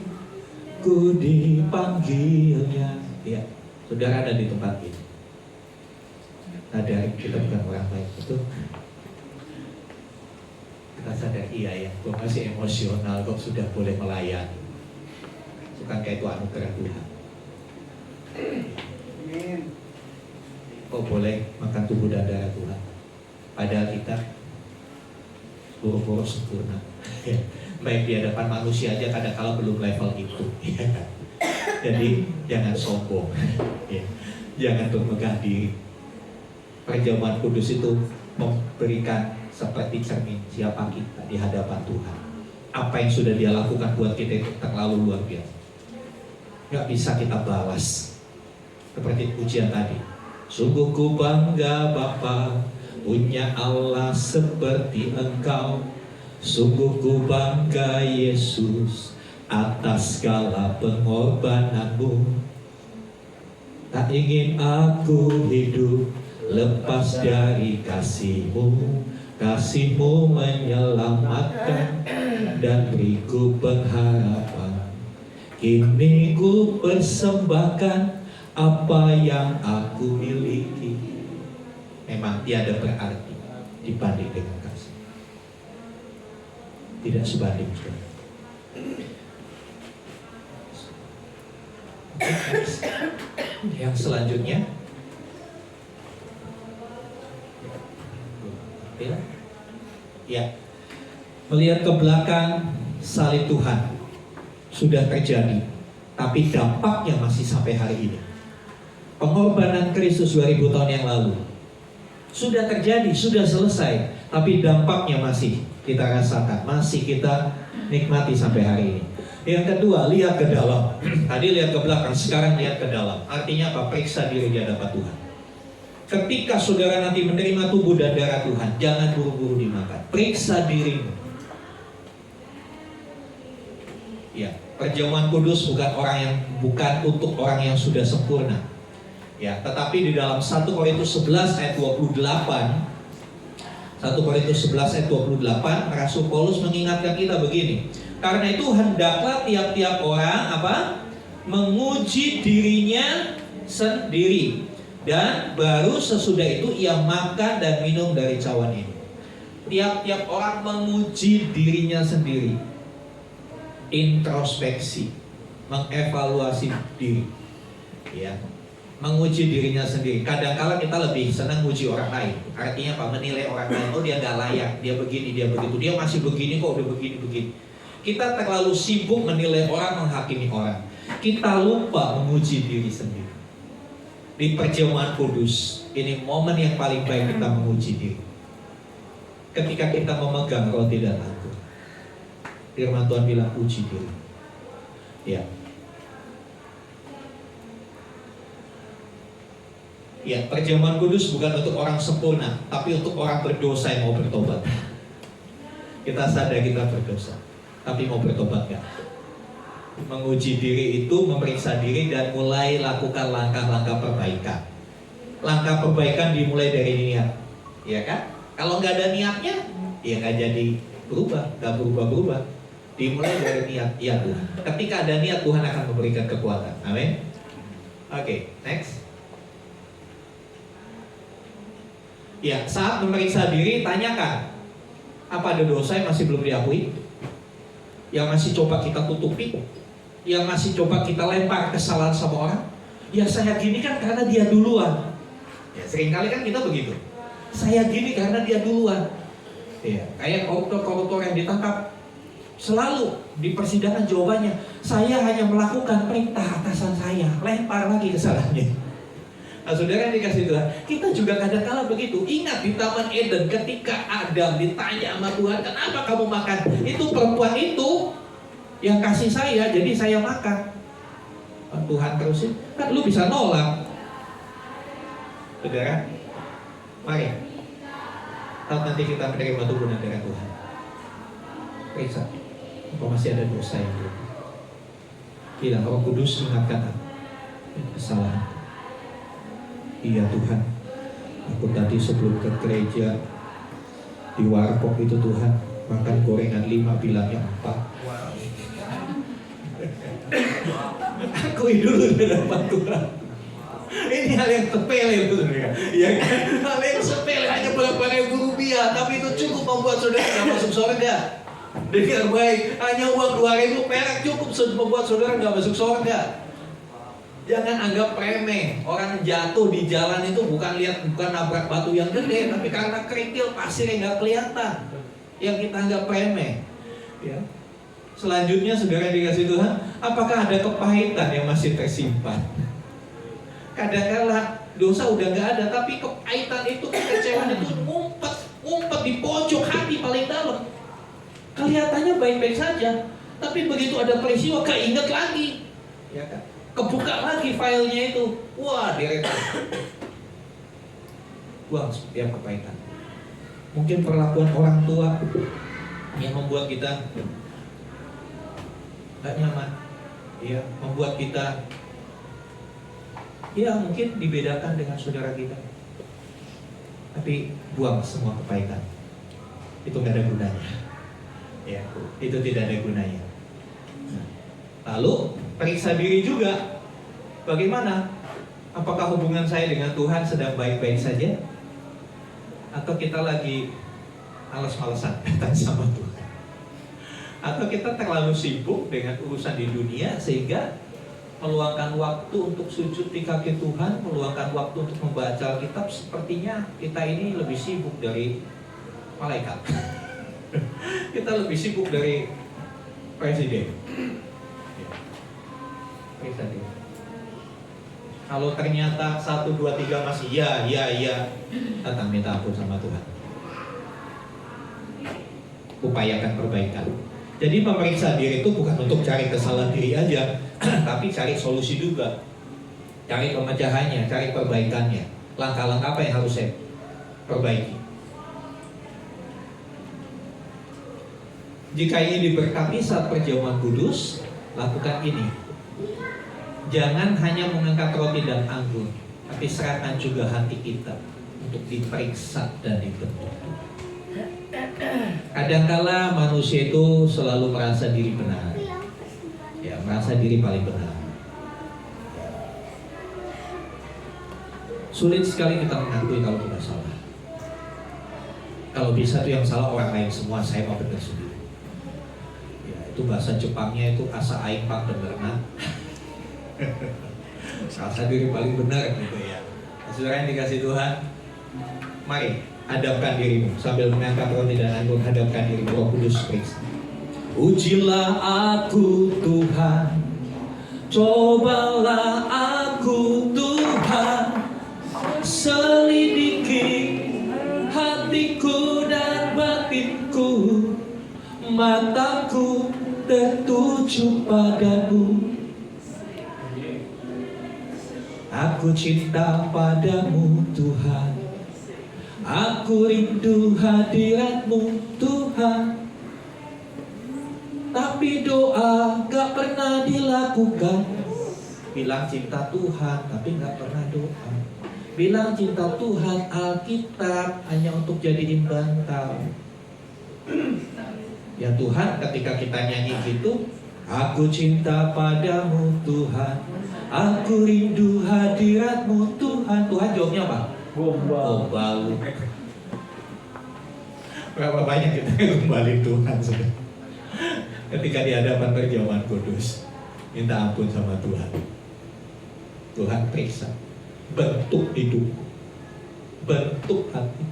ku dipanggilnya. Ya, saudara ada di tempat ini. Sadar kita bukan orang baik, betul? Kita sadar iya ya, kok masih emosional, kok sudah boleh melayani. Bukankah itu anugerah Tuhan? Kok boleh makan tubuh dan darah Tuhan? Padahal kita buru-buru sempurna. Baik di hadapan manusia aja kadang-kala belum level itu. Jadi jangan sombong, jangan bermegah diri. Perjamuan kudus itu memberikan seperti cermin siapa kita di hadapan Tuhan. Apa yang sudah Dia lakukan buat kita itu terlalu luar biasa. Gak bisa kita balas. Seperti pujian tadi. Sungguh ku bangga Bapa, punya Allah seperti Engkau. Sungguh ku bangga Yesus atas segala pengorbananmu. Tak ingin aku hidup lepas dari kasih-Mu. Kasih-Mu menyelamatkan dan beriku pengharapan. Kini ku persembahkan apa yang aku miliki. Memang tiada berarti dibanding dengan kasih. Tidak sebanding. Yang selanjutnya Ya, melihat ke belakang salib Tuhan sudah terjadi, tapi dampaknya masih sampai hari ini. Pengorbanan Kristus 2000 tahun yang lalu sudah terjadi, sudah selesai, tapi dampaknya masih kita rasakan, masih kita nikmati sampai hari ini. Yang kedua, lihat ke dalam. Tadi lihat ke belakang, sekarang lihat ke dalam. Artinya apa? Periksa diri di hadapan Tuhan. Ketika saudara nanti menerima tubuh dan darah Tuhan, jangan buru-buru dimakan. Periksa dirimu. Ya, perjamuan kudus bukan untuk orang yang sudah sempurna. Ya, tetapi di dalam 1 Korintus 11 ayat 28, 1 Korintus 11 ayat 28, Rasul Paulus mengingatkan kita begini. Karena itu hendaklah tiap-tiap orang menguji dirinya sendiri, dan baru sesudah itu ia makan dan minum dari cawan ini. Tiap-tiap orang menguji dirinya sendiri, introspeksi, mengevaluasi diri, ya, menguji dirinya sendiri. Kadang-kala kita lebih senang menguji orang lain. Artinya apa? Menilai orang lain. Oh, dia nggak layak, dia begini, dia begitu, dia masih begini kok, udah begini. Kita terlalu sibuk menilai orang, menghakimi orang. Kita lupa menguji diri sendiri. Di perjamuan kudus, ini momen yang paling baik kita menguji diri. Ketika kita memegang roti dan anggur, firman Tuhan bilang uji diri. Ya. Ya, perjamuan kudus bukan untuk orang sempurna, tapi untuk orang berdosa yang mau bertobat. Kita sadar kita berdosa, tapi mau bertobat gak? Menguji diri itu memeriksa diri dan mulai lakukan langkah-langkah perbaikan. Langkah perbaikan dimulai dari niat, ya kan? Kalau nggak ada niatnya, ya nggak jadi berubah, nggak berubah. Dimulai dari niat, ya Tuhan. Ketika ada niat, Tuhan akan memberikan kekuatan. Amin. Oke, next. Ya, saat memeriksa diri, tanyakan, apa ada dosa yang masih belum diakui? Yang masih coba kita tutupi? Yang masih coba kita lempar kesalahan sama orang? Ya saya gini kan karena dia duluan. Ya seringkali kan kita begitu. Saya gini karena dia duluan. Ya, kayak koruptor yang ditangkap, selalu di persidangan jawabannya, saya hanya melakukan perintah atasan saya, lempar lagi kesalahannya. Nah, saudara yang dikasih Tuhan, kita juga kadang-kala begitu. Ingat di Taman Eden ketika Adam ditanya sama Tuhan, kenapa kamu makan? Itu perempuan itu yang kasih saya, jadi saya makan. Tuhan terusin, kan lu bisa nolak. Saudara, mari saat nanti kita menerima tubuh dan darah Tuhan, periksa apa masih ada dosa yang belum. Bilang, Roh Kudus ingatkan aku kesalahan. Iya Tuhan, aku tadi sebelum ke gereja di warkop itu Tuhan makan gorengan 5 bilangnya 4. Akui dulu di hadapan Tuhan. Ini hal yang sepele itu, ya kan? Hal yang sepele hanya berapa ribu rupiah, tapi itu cukup membuat saudara tidak masuk surga. Dengar baik, hanya uang 2.000 perak cukup membuat saudara tidak masuk surga. Jangan anggap remeh. Orang jatuh di jalan itu bukan nabrak batu yang gede, tapi karena kerikil pasir yang nggak kelihatan, yang kita anggap remeh. Ya. Selanjutnya saudara dikasih Tuhan, apakah ada kepahitan yang masih tersimpan? Kadang-kala dosa udah nggak ada, tapi kepahitan itu, kekecewaan itu ngumpet di pojok hati paling dalam. Kelihatannya baik-baik saja, tapi begitu ada peristiwa keinget lagi, ya kan? Kebuka lagi filenya itu, wah direkam. Buang setiap kepahitan. Mungkin perlakuan orang tua yang membuat kita gak nyaman, ya, membuat kita, ya mungkin dibedakan dengan saudara kita. Tapi buang semua kepahitan. Itu gak ada gunanya. Ya, itu tidak ada gunanya. Lalu periksa diri juga. Bagaimana? Apakah hubungan saya dengan Tuhan sedang baik-baik saja? Atau kita lagi males-malesan datang sama Tuhan? Atau kita terlalu sibuk dengan urusan di dunia sehingga meluangkan waktu untuk sujud di kaki Tuhan, meluangkan waktu untuk membaca Alkitab, sepertinya kita ini lebih sibuk dari malaikat. Kita lebih sibuk dari presiden. Ya. Presiden. Kalau ternyata 1, 2, 3 masih iya, datang minta ampun sama Tuhan. Upayakan perbaikan. Jadi memeriksa diri itu bukan untuk cari kesalahan diri aja, tapi cari solusi juga. Cari pemecahannya, cari perbaikannya. Langkah-langkah apa yang harus saya perbaiki. Jika ini diberkati saat perjamuan kudus, lakukan ini. Jangan hanya mengangkat roti dan anggur, tapi serahkan juga hati kita untuk diperiksa dan dibentuk. Kadangkala manusia itu selalu merasa diri benar, ya, merasa diri paling benar. Sulit sekali kita mengakui kalau kita salah. Kalau bisa tuh yang salah orang lain semua, saya mau benar sendiri. Ya, itu bahasa Jepangnya itu asa aing pak benerna. Merasa diri paling benar gitu ya. Saudara yang dikasih Tuhan, mari hadapkan dirimu sambil mengangkat roti dan anggur, hadapkan dirimu, Roh Kudus periksa. Ujilah aku Tuhan, cobalah aku Tuhan, selidiki hatiku dan batinku, mataku tertuju padamu. Aku cinta padamu Tuhan, aku rindu hadiratmu Tuhan. Tapi doa gak pernah dilakukan. Bilang cinta Tuhan tapi gak pernah doa. Bilang cinta Tuhan Alkitab hanya untuk jadiin bantal. Ya Tuhan, ketika kita nyanyi gitu, aku cinta padamu Tuhan, aku rindu hadiratmu Tuhan. Tuhan jawabnya apa? Gombal. Berapa banyak kita kembali Tuhan sudah. Ketika di hadapan perjamuan kudus, minta ampun sama Tuhan. Tuhan periksa, bentuk hidupku, bentuk hati,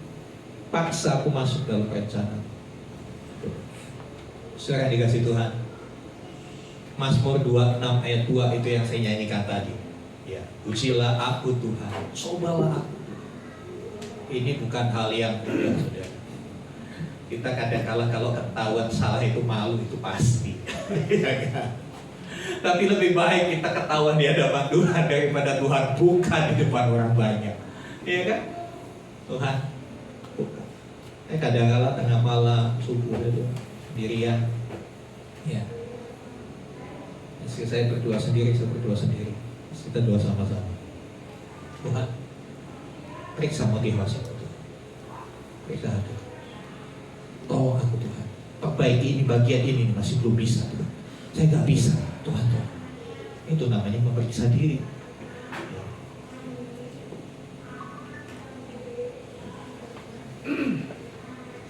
paksa aku masuk dalam rencana. Saudara yang dikasih Tuhan, Mazmur 26 ayat 2 itu yang saya nyanyikan tadi. Ya, ujilah aku Tuhan, cobalah aku Tuhan. Ini bukan hal yang mudah, saudara. Kita kadang-kala kalau ketahuan salah itu malu, itu pasti. Ya kan? Tapi lebih baik kita ketahuan di hadapan Tuhan daripada Tuhan bukan di depan orang banyak. Iya kan? Tuhan bukan. Kadang-kala tengah malam, subuh itu sendirian. Ya. Meski saya berdoa sendiri, kita doa sama-sama. Tuhan, periksa motivasi aku. Periksa hati. Tolong aku Tuhan, perbaiki ini, bagian ini masih belum bisa Tuhan. Saya gak bisa Tuhan. Itu namanya memeriksa diri.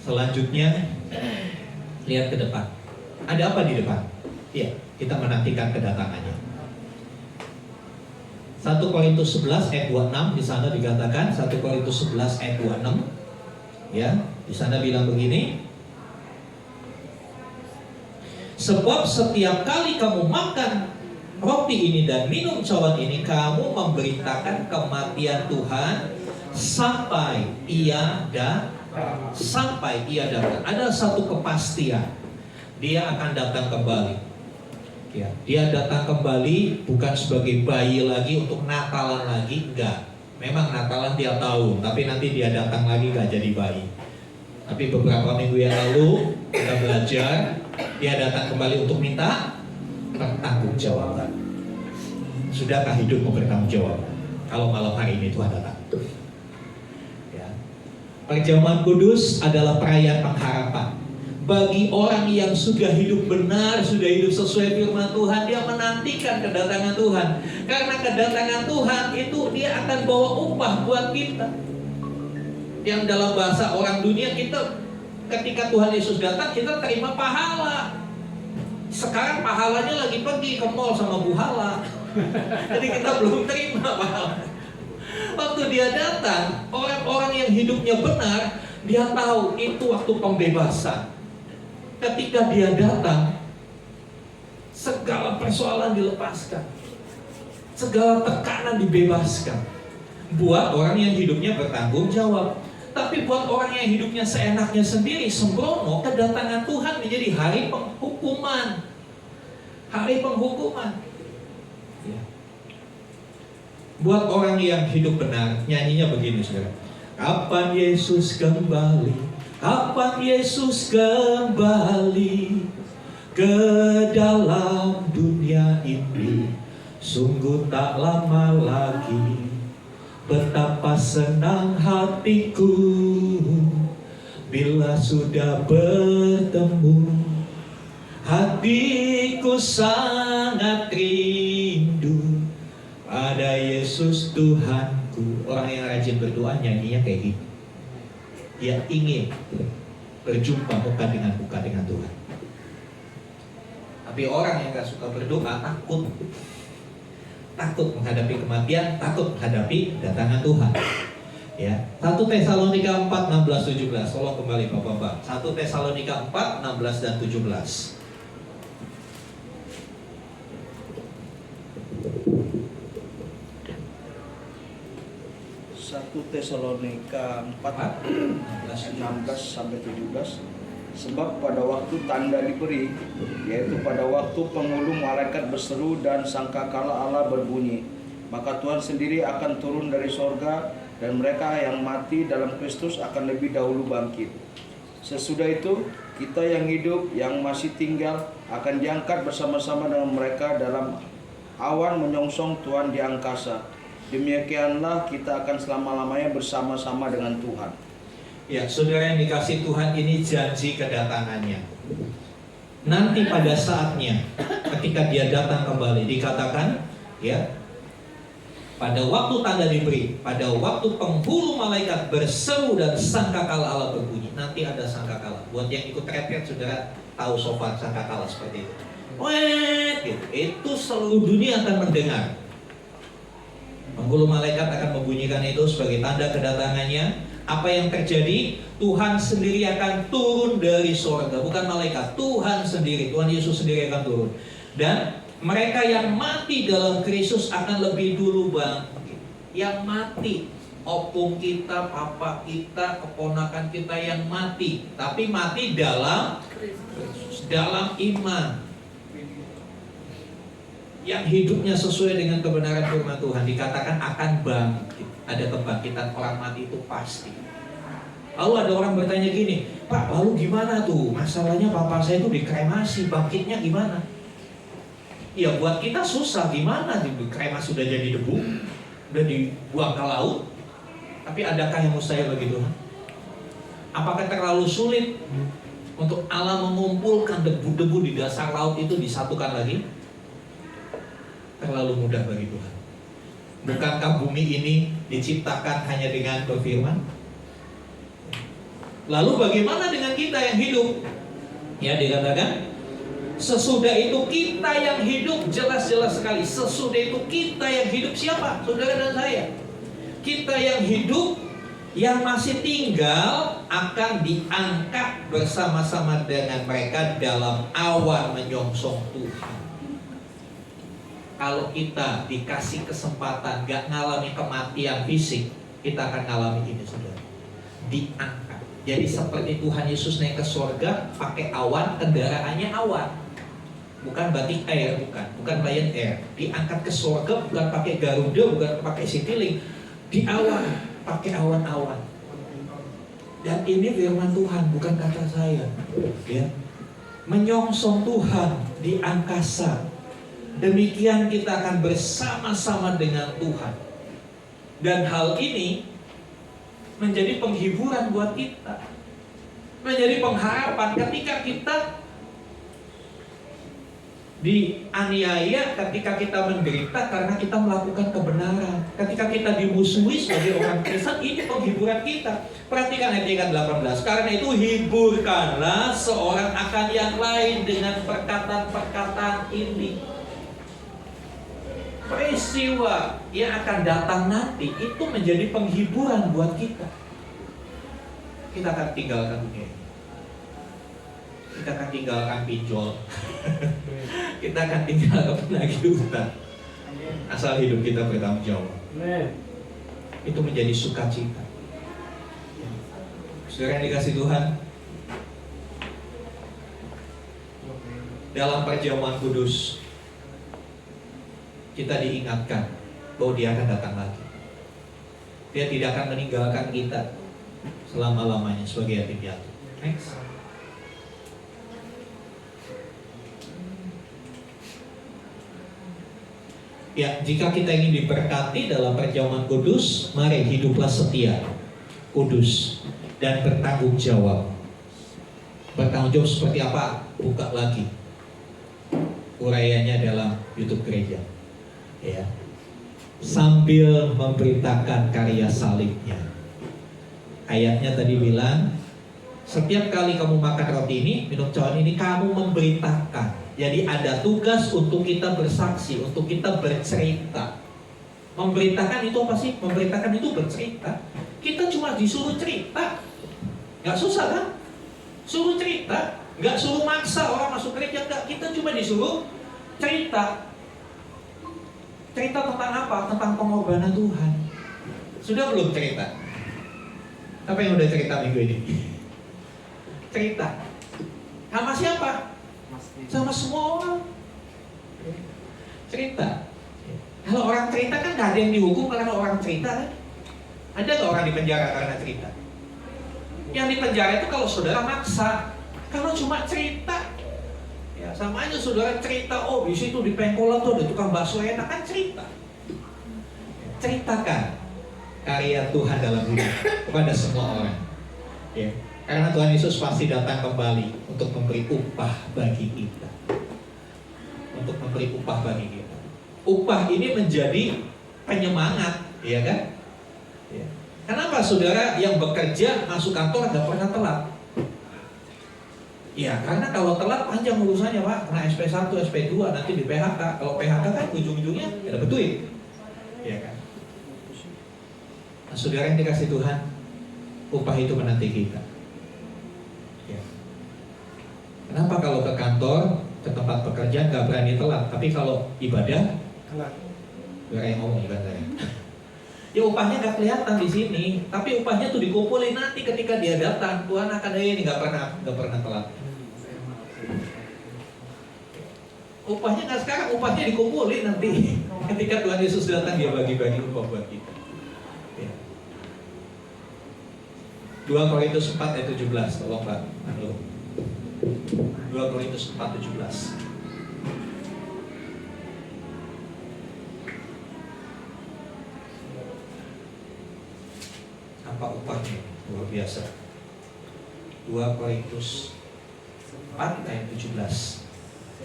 Selanjutnya, lihat ke depan. Ada apa di depan? Iya, kita menantikan kedatangannya. 1 Korintus 11 ayat 26 di sana dikatakan, 1 Korintus 11 ayat 26. Ya, di sana bilang begini. Sebab setiap kali kamu makan roti ini dan minum cawan ini, kamu memberitakan kematian Tuhan sampai Ia datang. Sampai Ia datang. Ada satu kepastian, Dia akan datang kembali. Ya, Dia datang kembali bukan sebagai bayi lagi untuk Natalan lagi, enggak. Memang Natalan tiap tahun, tapi nanti Dia datang lagi gak jadi bayi. Tapi beberapa minggu yang lalu kita belajar, Dia datang kembali untuk minta pertanggungjawaban. Sudahkah hidupmu bertanggungjawab? Kalau malam hari ini Tuhan datang. Ya. Perjamuan kudus adalah perayaan pengharapan. Bagi orang yang sudah hidup benar, sudah hidup sesuai firman Tuhan, dia menantikan kedatangan Tuhan. Karena kedatangan Tuhan itu dia akan bawa upah buat kita. Yang dalam bahasa orang dunia, kita ketika Tuhan Yesus datang, kita terima pahala. Sekarang pahalanya lagi pergi ke mall sama Bu Hala. Jadi kita belum terima pahala. Waktu Dia datang, orang-orang yang hidupnya benar, Dia tahu itu waktu pembebasan. Ketika dia datang, segala persoalan dilepaskan, segala tekanan dibebaskan. Buat orang yang hidupnya bertanggung jawab. Tapi buat orang yang hidupnya seenaknya sendiri, sembrono, kedatangan Tuhan menjadi hari penghukuman. Hari penghukuman. Ya. Buat orang yang hidup benar, nyanyinya begini, saudara. Kapan Yesus kembali? Kapan Yesus kembali ke dalam dunia ini? Sungguh tak lama lagi. Betapa senang hatiku bila sudah bertemu. Hatiku sangat rindu pada Yesus Tuhanku. Orang yang rajin berdoa nyanyinya kayak gini. Dia ingin berjumpa muka dengan Tuhan. Tapi orang yang gak suka berdoa takut menghadapi kematian, takut menghadapi datangan Tuhan. Ya, 1 Tesalonika 4, 16, 17. Tolong kembali Bapak-bapak. 1 Tesalonika 4, 16 dan 17.
1 Tesalonika 4 16 sampai 17. Sebab pada waktu tanda diberi, yaitu pada waktu penghulu malaikat berseru dan sangkakala Allah berbunyi, maka Tuhan sendiri akan turun dari sorga, dan mereka yang mati dalam Kristus akan lebih dahulu bangkit. Sesudah itu, kita yang hidup, yang masih tinggal, akan diangkat bersama-sama dengan mereka dalam awan menyongsong Tuhan di angkasa. Demikianlah kita akan selama-lamanya bersama-sama dengan Tuhan.
Ya, saudara yang dikasih Tuhan, ini janji kedatangannya. Nanti pada saatnya, ketika dia datang kembali, dikatakan, ya, pada waktu tanda diberi, pada waktu penghulu malaikat berseru dan sangkakala Allah berbunyi. Nanti ada sangkakala. Buat yang ikut retret, saudara tahu sopan sangkakala seperti itu. Wet, gitu. Itu seluruh dunia akan mendengar. Penghulu malaikat akan membunyikan itu sebagai tanda kedatangannya. Apa yang terjadi? Tuhan sendiri akan turun dari surga. Bukan malaikat, Tuhan sendiri. Tuhan Yesus sendiri akan turun. Dan mereka yang mati dalam Kristus akan lebih dulu bangkit. Yang mati, opung kita, papa kita, keponakan kita yang mati. Tapi mati dalam Kristus, dalam iman. Yang hidupnya sesuai dengan kebenaran firman Tuhan, dikatakan akan bangkit. Ada kebangkitan orang mati itu pasti. Lalu ada orang bertanya gini, Pak, lalu gimana tuh? Masalahnya papa saya itu dikremasi, bangkitnya gimana? Ya buat kita susah, gimana? Dikremasi sudah jadi debu, udah dibuang ke laut. Tapi adakah yang mustahil bagi Tuhan? Apakah terlalu sulit untuk Allah mengumpulkan debu-debu di dasar laut itu disatukan lagi? Terlalu mudah bagi Tuhan. Bukankah bumi ini diciptakan hanya dengan berfirman? Lalu bagaimana dengan kita yang hidup? Ya, dikatakan sesudah itu kita yang hidup, jelas-jelas sekali. Sesudah itu kita yang hidup, siapa? Saudara dan saya. Kita yang hidup, yang masih tinggal akan diangkat bersama-sama dengan mereka dalam awan menyongsong Tuhan. Kalau kita dikasih kesempatan gak ngalami kematian fisik, kita akan ngalami ini, saudara. Diangkat. Jadi seperti Tuhan Yesus naik ke surga pakai awan, kendaraannya awan. Bukan batik air, bukan Lion Air. Diangkat ke surga bukan pakai Garuda, bukan pakai Citylink. Di awan, pakai awan-awan. Dan ini firman Tuhan, bukan kata saya. Ya. Menyongsong Tuhan di angkasa. Demikian kita akan bersama-sama dengan Tuhan. Dan hal ini menjadi penghiburan buat kita, menjadi pengharapan ketika kita dianiaya, ketika kita menderita karena kita melakukan kebenaran, ketika kita dimusuhi sebagai orang Kristen. Ini penghiburan kita. Perhatikan ayat 18. Karena itu hiburkanlah seorang akan yang lain dengan perkataan-perkataan ini. Peristiwa yang akan datang nanti itu menjadi penghiburan buat kita. kita akan tinggalkan dunia ini. Kita akan tinggalkan pinjol. Kita akan tinggalkan penagih utang. Asal hidup kita bertanggung jawab. Itu menjadi sukacita. Saudara yang dikasih Tuhan, dalam perjamuan kudus kita diingatkan bahwa Dia akan datang lagi. Dia tidak akan meninggalkan kita selama-lamanya sebagai yatim piatu. Next. Ya, jika kita ingin diberkati dalam perjamuan kudus, mari hiduplah setia, kudus, dan bertanggung jawab. Bertanggung jawab seperti apa? Buka lagi uraiannya dalam YouTube gereja. Ya. Sambil memberitakan karya salibnya. Ayatnya tadi bilang, setiap kali kamu makan roti ini, minum cawan ini, kamu memberitakan. Jadi ada tugas untuk kita bersaksi, untuk kita bercerita. Memberitakan itu apa sih? Memberitakan itu bercerita. Kita cuma disuruh cerita. Gak susah kan? Suruh cerita. Gak suruh maksa orang masuk gereja. Gak. Kita cuma disuruh cerita. Cerita tentang apa? Tentang pengorbanan Tuhan. Sudah belum cerita? Apa yang udah cerita minggu ini? Cerita. Sama siapa? Sama semua orang. Cerita. Kalau orang cerita kan gak ada yang dihukum karena orang cerita kan? Ada gak orang di penjara karena cerita? Yang di penjara itu kalau saudara maksa. Kalau cuma cerita, ya sama aja saudara cerita, oh di situ di Pengkolan tuh ada tukang bakso enak, kan cerita. Ceritakan karya Tuhan dalam hidup kepada semua orang. Ya. Karena Tuhan Yesus pasti datang kembali untuk memberi upah bagi kita. Untuk memberi upah bagi kita. Upah ini menjadi penyemangat, ya kan? Ya. Kenapa saudara yang bekerja masuk kantor gak pernah telat? Ya, karena kalau telat panjang urusannya Pak. Kena SP1, SP2, nanti di PHK. Kalau PHK kan ujung-ujungnya ya dapat duit. Ya kan? Nah, saudara yang dikasih Tuhan, upah itu menanti kita. Ya. Kenapa kalau ke kantor, ke tempat pekerjaan gak berani telat, tapi kalau ibadah telat? Saudara yang ngomong bukan saya. Ya upahnya gak kelihatan di sini, tapi upahnya tuh dikumpulin nanti ketika dia datang. Tuhan akan ini gak pernah telat. Upahnya nggak sekarang, upahnya dikumpulin nanti. Ketika Tuhan Yesus datang, Dia bagi-bagi upah buat kita. Ya. 2 Korintus 4 ayat 17, tolong Pak Anu. 2 Korintus 4 17. Apa upahnya? Luar biasa. 2 Korintus 4 ayat 17.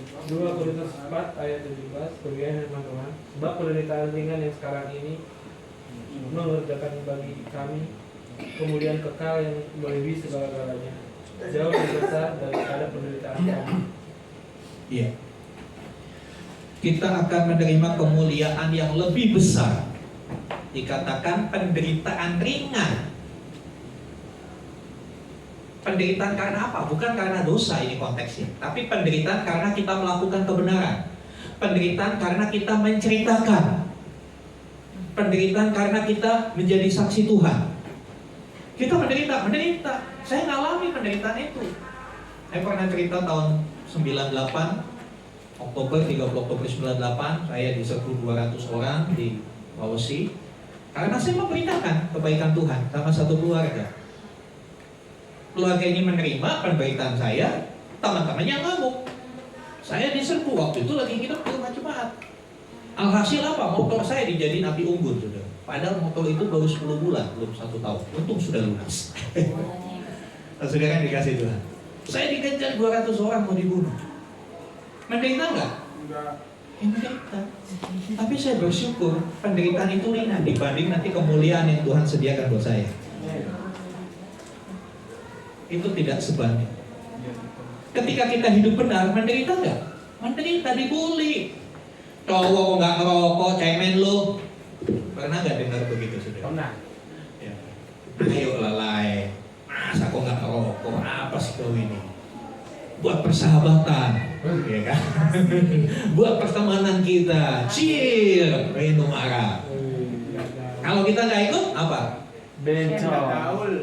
2 Korintus 4 ayat 17 begini firman Tuhan, sebab penderitaan ringan yang sekarang ini mengerjakan bagi kami kemudian kekal yang melebihi segala-galanya, jauh lebih besar daripada penderitaan kami.
Iya. Kita akan menerima kemuliaan yang lebih besar. Dikatakan penderitaan ringan. Penderitaan karena apa? Bukan karena dosa ini konteksnya, tapi penderitaan karena kita melakukan kebenaran. Penderitaan karena kita menceritakan. Penderitaan karena kita menjadi saksi Tuhan. Kita menderita. Saya ngalami penderitaan itu. Saya pernah cerita tahun 98, Oktober 30 Oktober 98, saya diserbu 200 orang di Sulawesi. Karena saya memberitakan kebaikan Tuhan sama satu keluarga. Keluarga ini menerima penderitaan saya, teman-temannya ngamuk. Saya diserbu waktu itu lagi nginep di rumah jemaat. Alhasil apa? Motor saya dijadiin api unggun sudah. Padahal motor itu baru 10 bulan, belum 1 tahun. Untung sudah lunas. Saudara yang dikasih Tuhan. Saya dikejar 200 orang mau dibunuh. Menderita enggak?
Enggak.
Menderita. Tapi saya bersyukur penderitaan itu ringan dibanding nanti kemuliaan yang Tuhan sediakan buat saya. Itu tidak sebanding. Ketika kita hidup benar, menderita enggak? Menderita, dibully. Cowok kok nggak ngerokok, cemen lu. Pernah nggak dengar begitu sudah?
Pernah.
Ya. Ayo lalai, masa sejauh ini. Buat persahabatan, ya kan? Buat pertemanan kita, cheer, Reno Mara. Kalau kita nggak ikut, apa?
Bencong.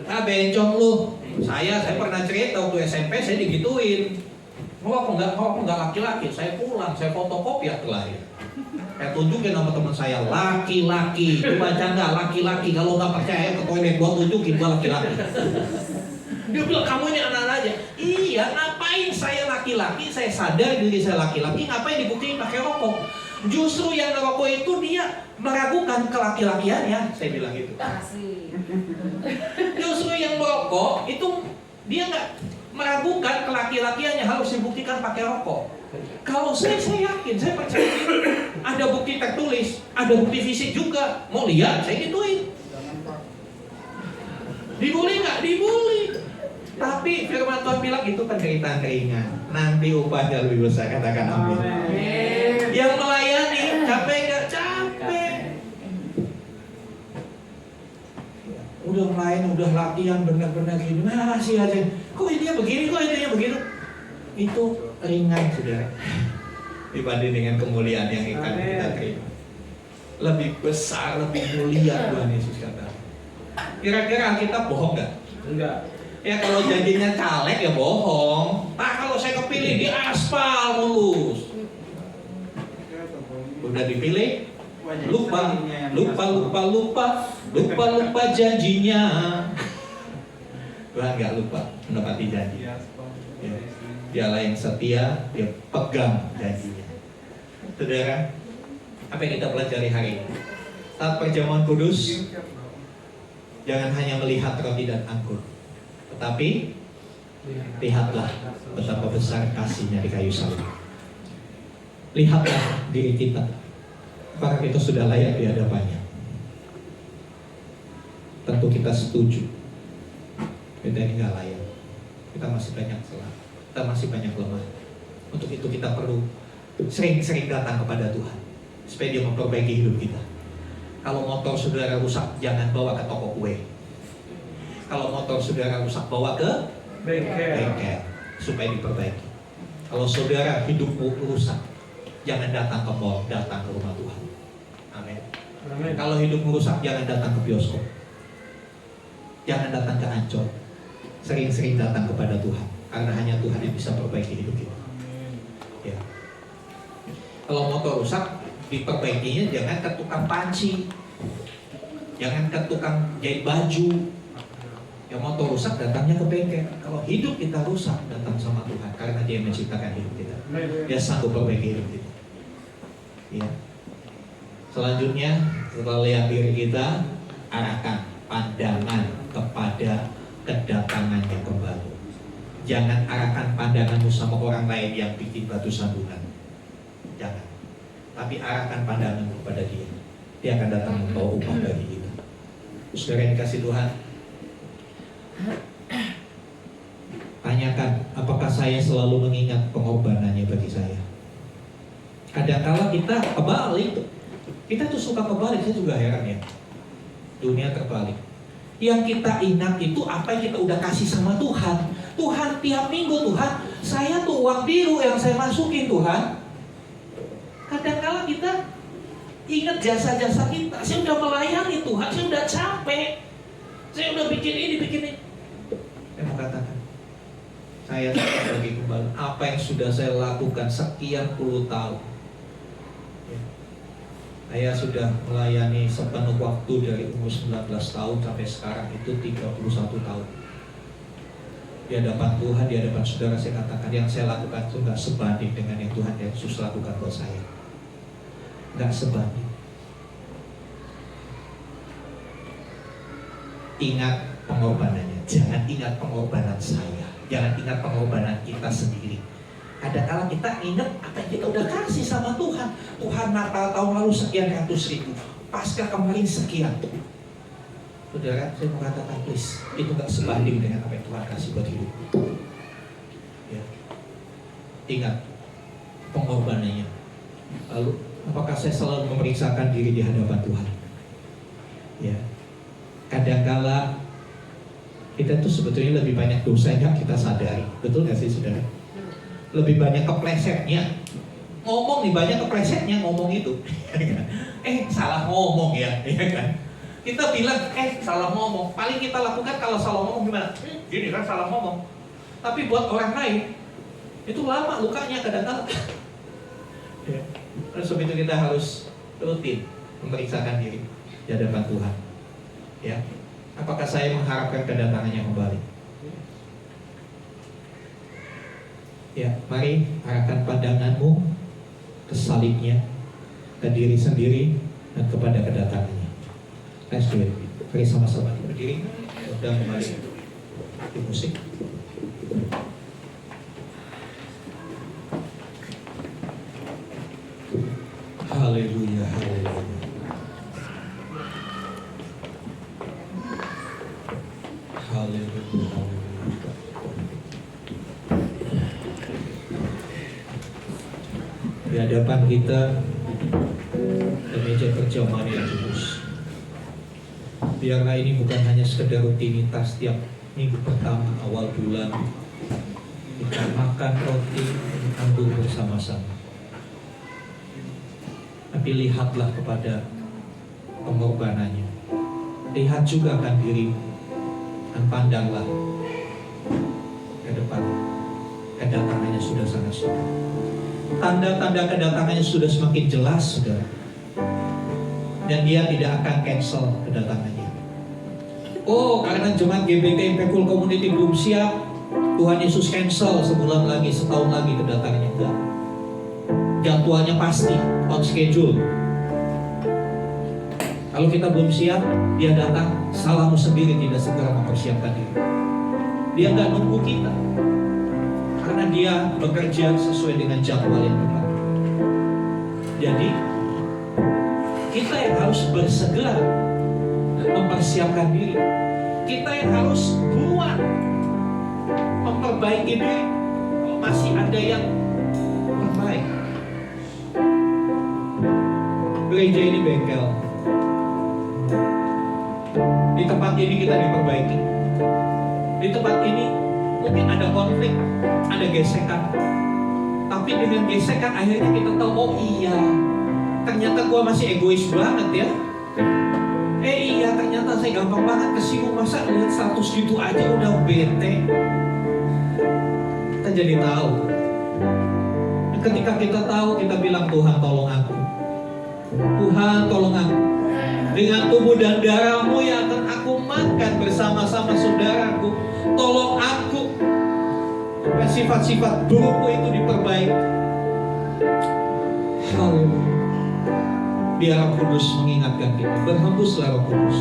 Bencong lu. Saya pernah cerita waktu SMP saya digituin. Kok nggak laki-laki? Saya pulang, saya fotokopi akte lahir. Saya tunjukin sama teman saya, laki-laki. Lu baca nggak laki-laki? Kalau nggak percaya ke toilet gua tunjukin gua laki-laki. Dia bilang kamu ini anak-anak aja. Iya, ngapain saya laki-laki? Saya sadar diri saya laki-laki. Ngapain dibuktiin pakai rokok? Justru yang ngerokok itu dia meragukan kelaki-lakiannya. Saya bilang gitu. Justru yang merokok itu dia nggak meragukan kelaki-lakiannya, harus dibuktikan pakai rokok. Kalau saya yakin, saya percaya ada bukti tertulis, ada bukti fisik juga. Mau lihat, saya gituin. Dibully nggak? Dibully. Tapi firman Tuhan bilang itu penderitaan ringan. Nanti upahnya lebih besar. Katakan amin. Yang melayani capek nggak? Capek. Udah melayani, udah latihan benar-benar gini, masih aja. Kok ini begini, kok itunya begitu? Itu ringan, saudara. Dibanding dengan kemuliaan yang akan kita terima. Lebih besar, lebih mulia Tuhan Yesus kata. Kira-kira kita bohong nggak?
Enggak.
Ya kalau janjinya caleg ya bohong. Kalau saya kepilih di aspal mulus. Udah dipilih, lupa janjinya. Tuhan nggak lupa menepati janji. Ya. Dialah yang setia, dia pegang janjinya. Saudara, apa yang kita pelajari hari ini? Saat perjamuan kudus, jangan hanya melihat roti dan anggur, tetapi lihatlah betapa besar kasih-Nya di kayu salib. Lihatlah diri kita, apakah kita sudah layak di hadapan-Nya. Tentu kita setuju, kita ini nggak layak. Kita masih banyak salah, kita masih banyak lemah. Untuk itu kita perlu sering-sering datang kepada Tuhan, supaya Dia memperbaiki hidup kita. Kalau motor saudara rusak, jangan bawa ke toko kue. Kalau motor saudara rusak, bawa ke bengkel supaya diperbaiki. Kalau saudara hidupmu rusak, jangan datang ke mall, datang ke rumah Tuhan. Amin. Kalau hidupmu rusak, jangan datang ke bioskop, jangan datang ke Ancol. Sering-sering datang kepada Tuhan, karena hanya Tuhan yang bisa perbaiki hidup kita. Ya. Kalau motor rusak, diperbaikinya jangan ke tukang panci, jangan ke tukang jahit baju. Ya, motor rusak datangnya ke bengkel. Kalau hidup kita rusak, datang sama Tuhan, karena Dia menciptakan hidup kita. Dia sanggup perbaiki hidup kita. Ya. Selanjutnya, setelah lihat diri kita, arahkan pandangan kepada kedatangannya kembali. Jangan arahkan pandanganmu sama orang lain yang bikin batu sandungan. Jangan. Tapi arahkan pandanganmu kepada Dia. Dia akan datang membawa upah bagi kita. Saudara yang dikasih Tuhan, tanyakan, apakah saya selalu mengingat pengorbanannya bagi saya? Kadang-kala kita kebalik. Kita tuh suka kebalik, saya juga heran ya. Dunia terbalik. Yang kita ingat itu apa yang kita udah kasih sama Tuhan. Tuhan, tiap minggu Tuhan, saya tuh uang biru yang saya masukin Tuhan. Kadang-kala kita ingat jasa-jasa kita. Saya udah melayani Tuhan, saya udah capek, saya udah bikin ini, bikin ini. Saya mau katakan, saya lagi kembali apa yang sudah saya lakukan sekian puluh tahun. Saya sudah melayani sepenuh waktu dari umur 19 tahun sampai sekarang itu 31 tahun. Di hadapan Tuhan, di hadapan saudara, saya katakan yang saya lakukan itu gak sebanding dengan yang Tuhan Yesus lakukan buat saya. Gak sebanding. Ingat pengorbanannya, jangan ingat pengorbanan saya, jangan ingat pengorbanan kita sendiri. Kadang-kala kita ingat apa yang kita udah kasih sama Tuhan. Tuhan Natal tahun lalu sekian ratus ribu, Paskah kemarin sekian. Saudara, saya mau katakan please, itu gak sebanding dengan apa yang Tuhan kasih buat hidup. Ya. Ingat pengorbanannya. Lalu, apakah saya selalu memeriksakan diri di hadapan Tuhan? Ya. Kadang-kala kita tuh sebetulnya lebih banyak dosa yang gak kita sadari. Betul gak sih saudara? Lebih banyak keplesetnya. Ngomong nih banyak keplesetnya ngomong itu. Salah ngomong ya, kan? Kita bilang, salah ngomong. Paling kita lakukan kalau salah ngomong gimana? Gini kan salah ngomong. Tapi buat orang lain, itu lama lukanya kadang-kadang. Ya. Oleh sebab itu kita harus rutin memeriksakan diri di hadapan Tuhan. Ya, apakah saya mengharapkan kedatangannya kembali? Ya, mari arahkan pandanganmu ke salibnya, ke diri sendiri, dan kepada kedatangannya. Let's do it. Mari sama-sama berdiri dan kembali di musik. Haleluya, haleluya. Haleluya, haleluya. Di hadapan kita ada meja perjamuan yang kudus. Biarlah ini bukan hanya sekedar rutinitas tiap minggu pertama awal bulan kita makan roti dan anggur bersama-sama. Tapi lihatlah kepada pengorbanannya. Lihat juga akan dirimu dan pandanglah ke depan. Kedatangannya sudah sangat sudah. Tanda-tanda kedatangannya sudah semakin jelas, saudara. Dan dia tidak akan cancel kedatangannya. Oh, karena jemaat GBK Impactful Community belum siap, Tuhan Yesus cancel sebulan lagi, setahun lagi kedatangannya. Enggak. Jadwalnya pasti, on schedule. Kalau kita belum siap, dia datang, salahmu sendiri tidak segera mempersiapkan diri. Dia nggak nunggu kita, karena dia bekerja sesuai dengan jadwal yang tepat. Jadi, kita yang harus bersegera mempersiapkan diri. Kita yang harus buat, memperbaiki diri. Kalau masih ada yang berbaik. Gereja ini bengkel. Di tempat ini kita diperbaiki. Di tempat ini mungkin ada konflik, ada gesekan. Tapi dengan gesekan akhirnya kita tahu, oh iya, ternyata gua masih egois banget ya. Iya, ternyata saya gampang banget kesinggung. Masa lihat status gitu aja udah bete. Kita jadi tahu. Dan ketika kita tahu, kita bilang, Tuhan tolong aku. Tuhan tolong aku. Dengan tubuh dan darahmu yang akan aku makan bersama-sama saudaraku, tolong aku supaya sifat-sifat burukku itu diperbaiki. Haleluya. Biar Roh Kudus mengingatkan kita. Berhembuslah Roh Kudus.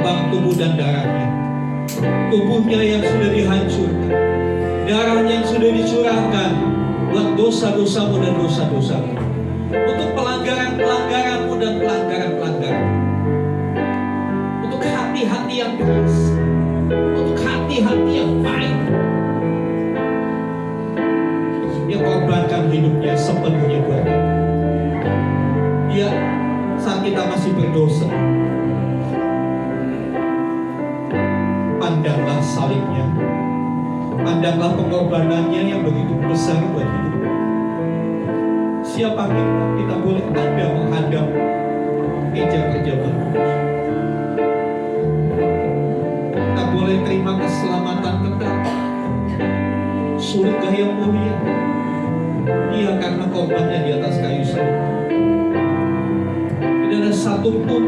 lambang tubuh dan darahnya. Tubuhnya yang sudah dihancurkan, darahnya yang sudah dicurahkan buat dosa-dosamu dan dosa-dosamu, untuk pelanggaran-pelanggaranmu dan pelanggaran-pelanggaran, untuk hati-hati yang keras, untuk hati-hati yang baik. Dia korbankan hidupnya sepenuhnya buat kita. Dia saat kita masih berdosa, pandanglah salibnya, pandanglah pengorbanannya yang begitu besar buat hidup. Siapa kita? Kita boleh ada menghadap meja perjamuan kudus. Kita boleh terima keselamatan kekal, surga yang mulia. Iya, karena korbannya di atas kayu salib. Tidak ada satupun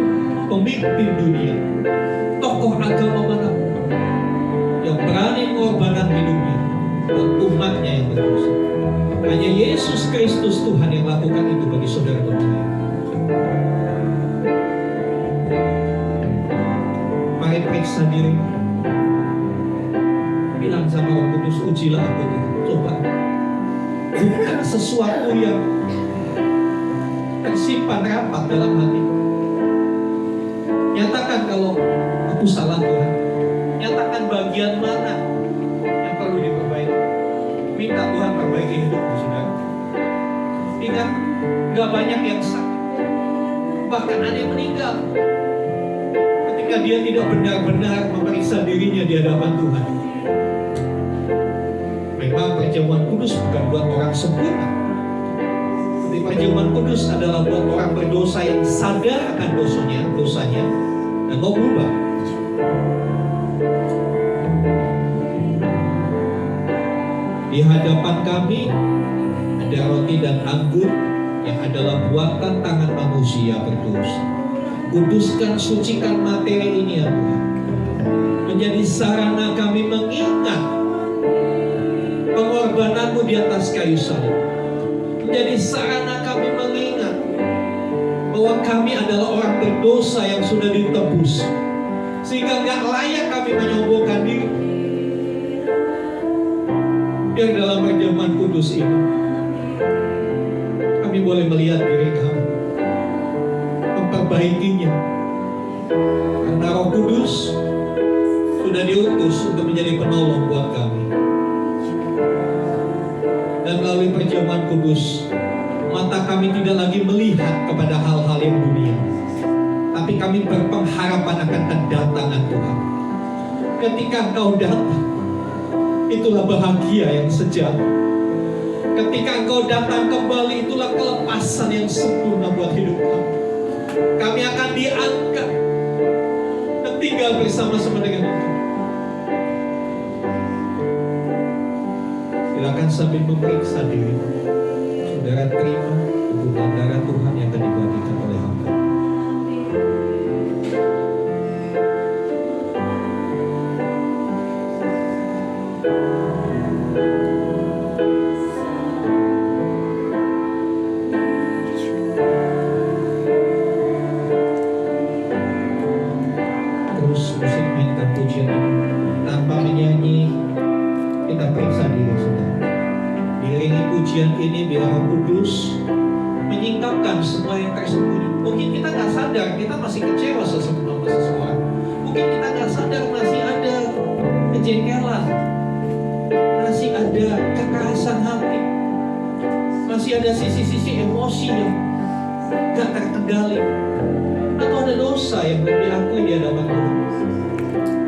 pemimpin dunia, tokoh agama manapun yang berani mengorbankan hidupnya buat umatnya yang berdosa. Hanya Yesus Kristus Tuhan yang lakukan itu bagi saudara teman. Mari periksa diri, bilang sama Roh Kudus, ujilah aku Tuhan. Coba bukan sesuatu yang tersimpan rapat dalam hati. Nyatakan kalau aku salah Tuhan. Nyatakan bagian mana yang perlu diperbaiki. Minta Tuhan perbaiki hidupmu, saudara. Ingat, gak banyak yang sakit, bahkan ada yang meninggal ketika dia tidak benar-benar memeriksa dirinya di hadapan Tuhan. Memang perjamuan kudus bukan buat orang sempurna, tapi perjamuan kudus adalah buat orang berdosa yang sadar akan dosanya dan mau berubah. Di hadapan kami ada roti dan anggur yang adalah buatan tangan manusia berdosa. Kuduskan, sucikan materi ini ya Tuhan, menjadi sarana kami mengingat pengorbananmu di atas kayu salib. Menjadi sarana kami mengingat bahwa kami adalah orang berdosa yang sudah ditebus, sehingga gak layak kami menyombongkan diri. Biar dalam perjamuan kudus ini kami boleh melihat diri kami, memperbaikinya, karena Roh Kudus sudah diutus untuk menjadi penolong buat kami. Dan melalui perjamuan kudus, mata kami tidak lagi melihat kepada hal-hal yang dunia, tapi kami berpengharapan akan kedatangan Tuhan. Ketika Engkau datang, itulah bahagia yang sejati. Ketika Engkau datang kembali, itulah kelepasan yang sempurna buat hidup kami. Kami akan diangkat dan tinggal bersama-sama dengan Engkau. Silakan sambil memeriksa diri, saudara terima tubuh dan darah Tuhan yang akan dibagikan oleh hamba. Terus musik mainkan pujian ini tanpa menyanyi, kita periksa diri saudara. Diiringi pujian ini biar Roh Kudus menyingkapkan semua yang tersembunyi. Mungkin kita nggak sadar kita masih kecewa sama seseorang. Mungkin kita nggak sadar masih ada kejengkelan, masih ada kekerasan hati, masih ada sisi-sisi emosi yang gak terkendali, atau ada dosa yang belum diakui di hadapan Tuhan.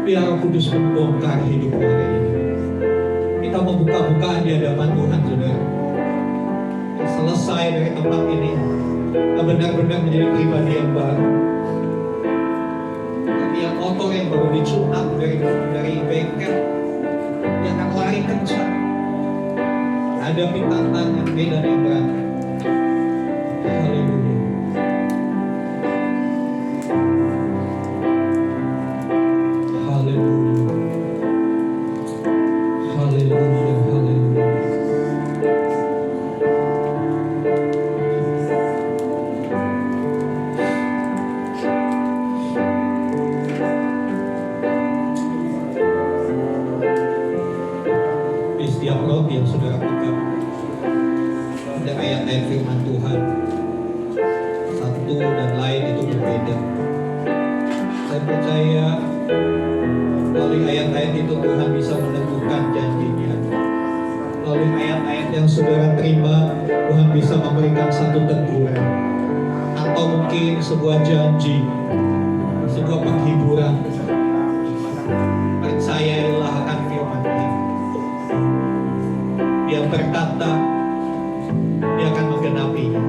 Biar Roh Kudus membongkar hidup hari ini. Kita membuka-bukaan di hadapan Tuhan, saudara. Selesai dari tempat ini, kita benar-benar menjadi pribadi yang baru. Tapi yang motor yang baru dicunat dari bengkel, yang akan lari kencang, hadapi tantangan medan yang berat. Haleluya. Saya percaya melalui ayat-ayat itu Tuhan bisa meneguhkan janjinya. Melalui ayat-ayat yang saudara terima, Tuhan bisa memberikan satu teguran, atau mungkin sebuah janji, sebuah penghiburan. Percayailah akan firman-Nya. Dia berkata, Dia akan menggenapinya.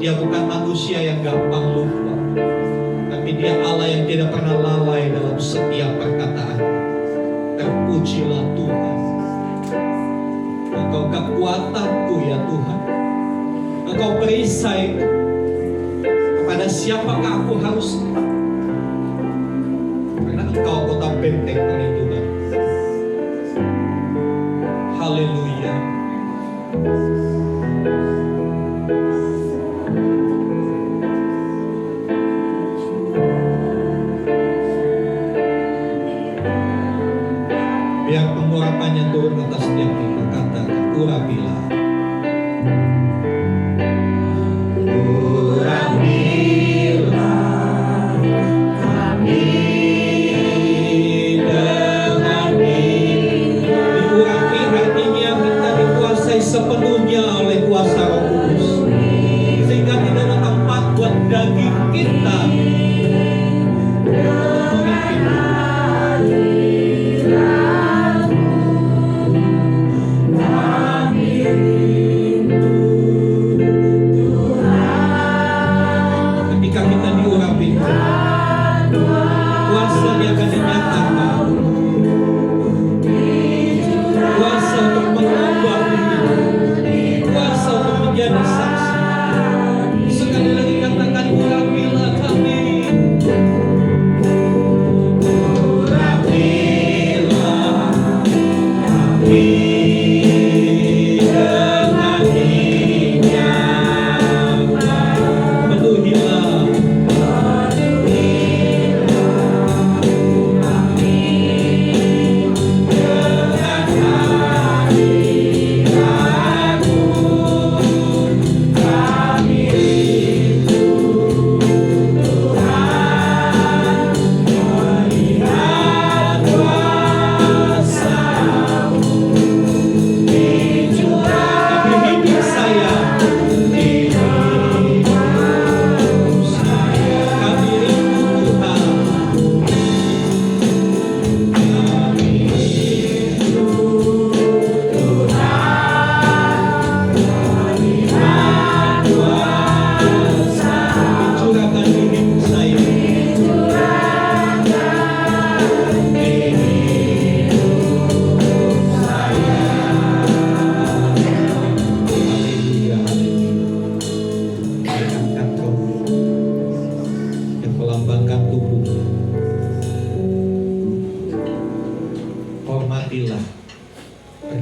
Dia bukan manusia yang gampang lupa, tapi Dia Allah yang tidak pernah lalai dalam setiap perkataan. Terpujilah Tuhan. Engkau kekuatanku ya Tuhan. Engkau perisai kepada siapakah aku harus, karena Engkau kota benteng perlindungan. Haleluya. Biar pengurapannya turun atas setiap kita. Katakan, urapilah. Urapilah kami dengan diurapi artinya kita dikuasai sepenuhnya oleh kuasa Roh Kudus, sehingga tidak ada tempat buat daging kita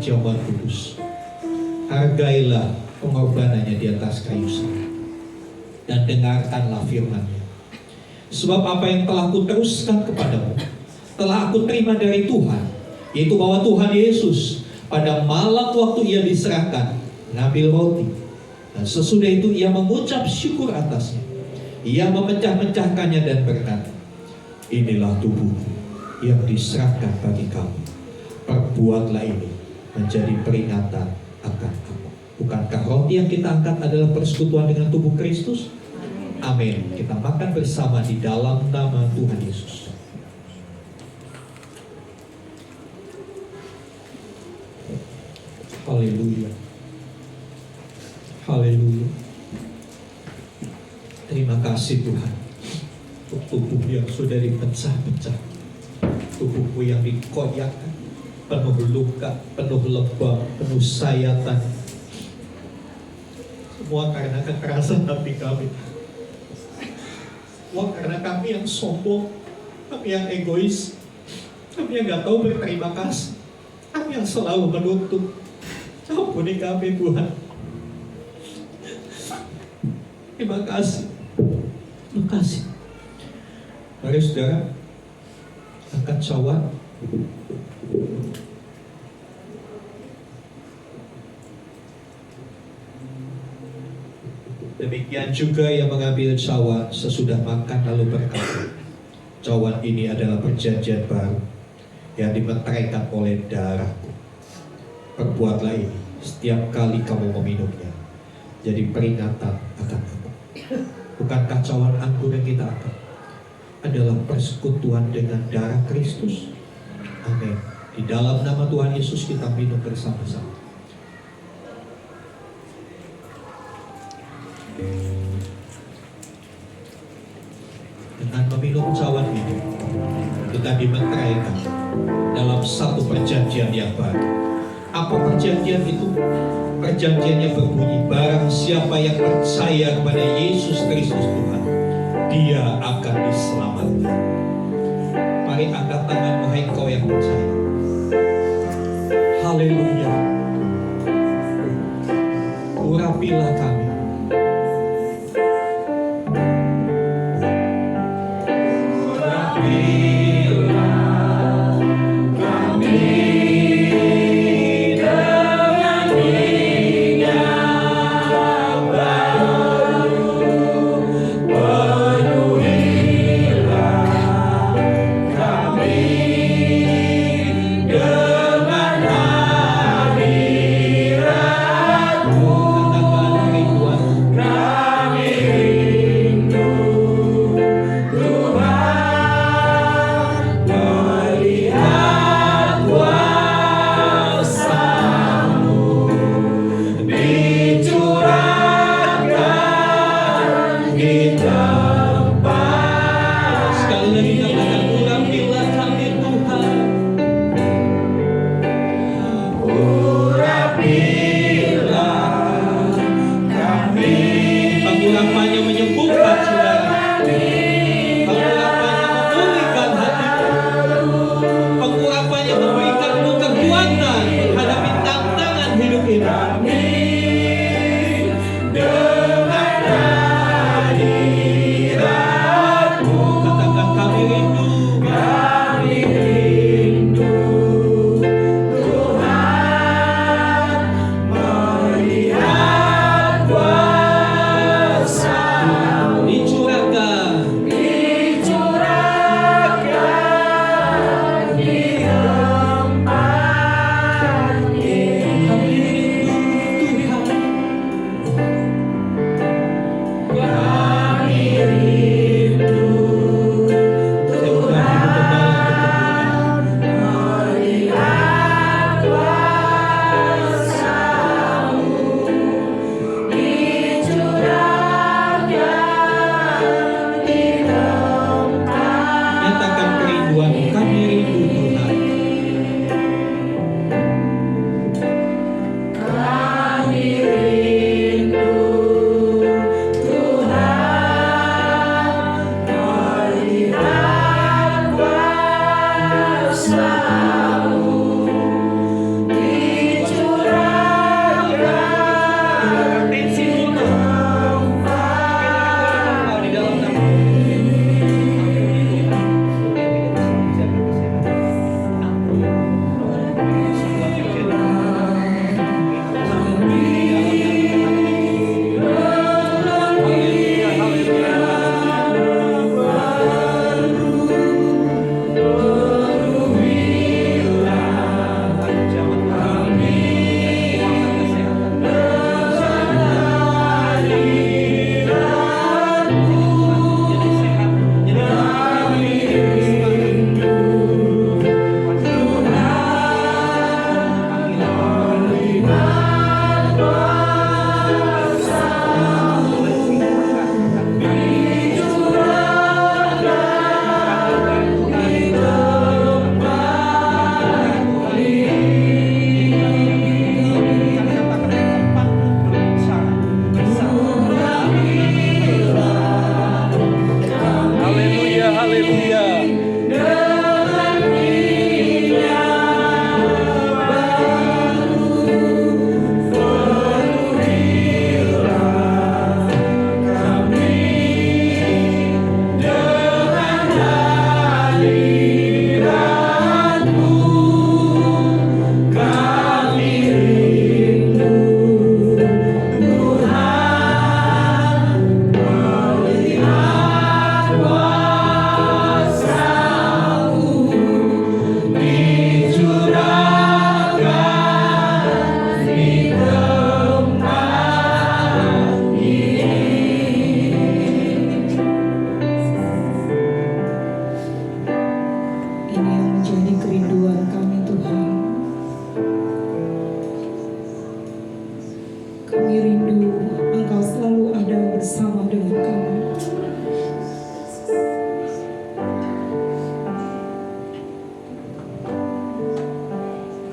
perjamuan kudus. Hargailah pengorbanannya di atas kayu salib, dan dengarkanlah firman-Nya. Sebab apa yang telah kuteruskan kepadamu, telah aku terima dari Tuhan, yaitu bahwa Tuhan Yesus pada malam waktu Ia diserahkan, mengambil roti, dan sesudah itu Ia mengucap syukur atasnya. Ia memecah-mecahkannya dan berkata, inilah tubuhku yang diserahkan bagi kamu. Perbuatlah ini menjadi peringatan akan kamu. Bukankah roti yang kita angkat adalah persekutuan dengan tubuh Kristus? Amin. Kita makan bersama di dalam nama Tuhan Yesus. Haleluya. Haleluya. Terima kasih Tuhan untuk tubuh yang sudah dipecah-pecah, tubuhku yang dikoyakkan, penuh luka, penuh lebam, penuh sayatan, semua karena kekerasan hati kami, semua karena kami yang sombong, kami yang egois, kami yang gak tahu berterima kasih, kami yang selalu menuntut. Ampuni kami Tuhan. Terima kasih. Terima kasih. Mari saudara, angkat cawan. Demikian juga yang mengambil cawan sesudah makan lalu berkata, cawan ini adalah perjanjian baru yang dimeteraikan oleh darahku. Perbuatlah ini setiap kali kamu meminumnya, jadi peringatan akan aku. Bukankah cawan anggur yang kita angkat adalah persekutuan dengan darah Kristus? Amin. Di dalam nama Tuhan Yesus kita minum bersama-sama. Dengan meminum cawan ini, kita dimeteraikan dalam satu perjanjian yang baru. Apa perjanjian itu? Perjanjiannya berbunyi, barang siapa yang percaya kepada Yesus Kristus Tuhan, dia akan diselamatkan. Mari angkat tangan, wahai kau yang percaya. Haleluya. Urapilah kami.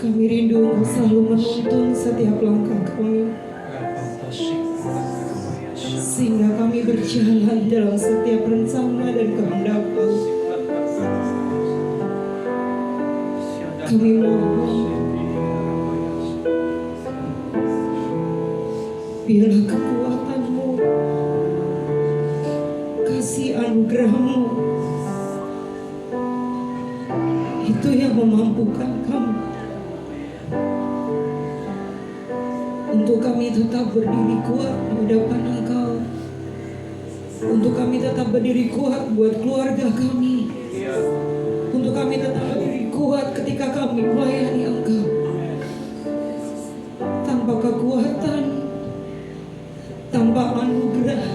Kami rindu Engkau selalu menuntun setiap langkah kami, sehingga kami berjalan dalam setiap rencana dan kehendak-Mu. Kami mohon, biarlah kekuatan-Mu, kasih anugerah-Mu itu yang memampukan kami untuk kami tetap berdiri kuat di hadapan Engkau, untuk kami tetap berdiri kuat buat keluarga kami, untuk kami tetap berdiri kuat ketika kami melayani Engkau. Tanpa kekuatan, tanpa anugerah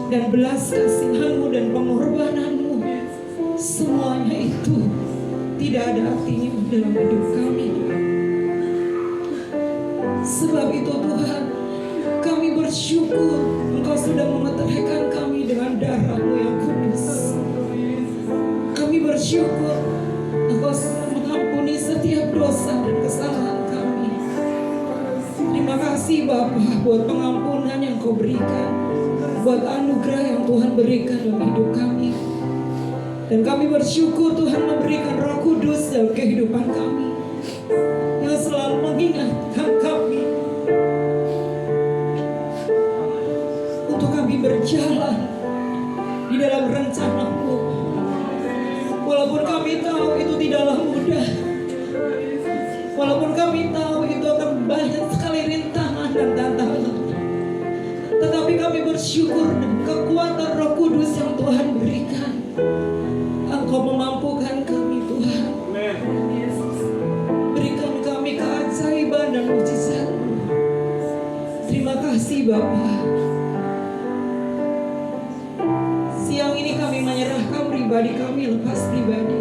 dan belas kasihan-Mu dan pengorbanan-Mu, semuanya itu tidak ada artinya dalam hidup kami. Sebab itu Tuhan, kami bersyukur Engkau sudah memeteraikan kami dengan darah-Mu yang kudus. Kami bersyukur Engkau sudah mengampuni setiap dosa dan kesalahan kami. Terima kasih Bapa buat pengampunan yang Kau berikan, buat anugerah yang Tuhan berikan dalam hidup kami. Dan kami bersyukur Tuhan memberikan Roh Kudus dalam kehidupan kami, yang selalu mengingatkan kami untuk kami berjalan di dalam rencana-Mu. Walaupun kami tahu itu tidaklah mudah, walaupun kami tahu itu akan banyak sekali rintangan dan tantangan, tetapi kami bersyukur dengan kekuatan Roh Kudus yang Tuhan berikan. Engkau memampukan kami Tuhan. Berikan kami keajaiban dan mujizat. Terima kasih Bapa. Siang ini kami menyerahkan pribadi kami lepas pribadi,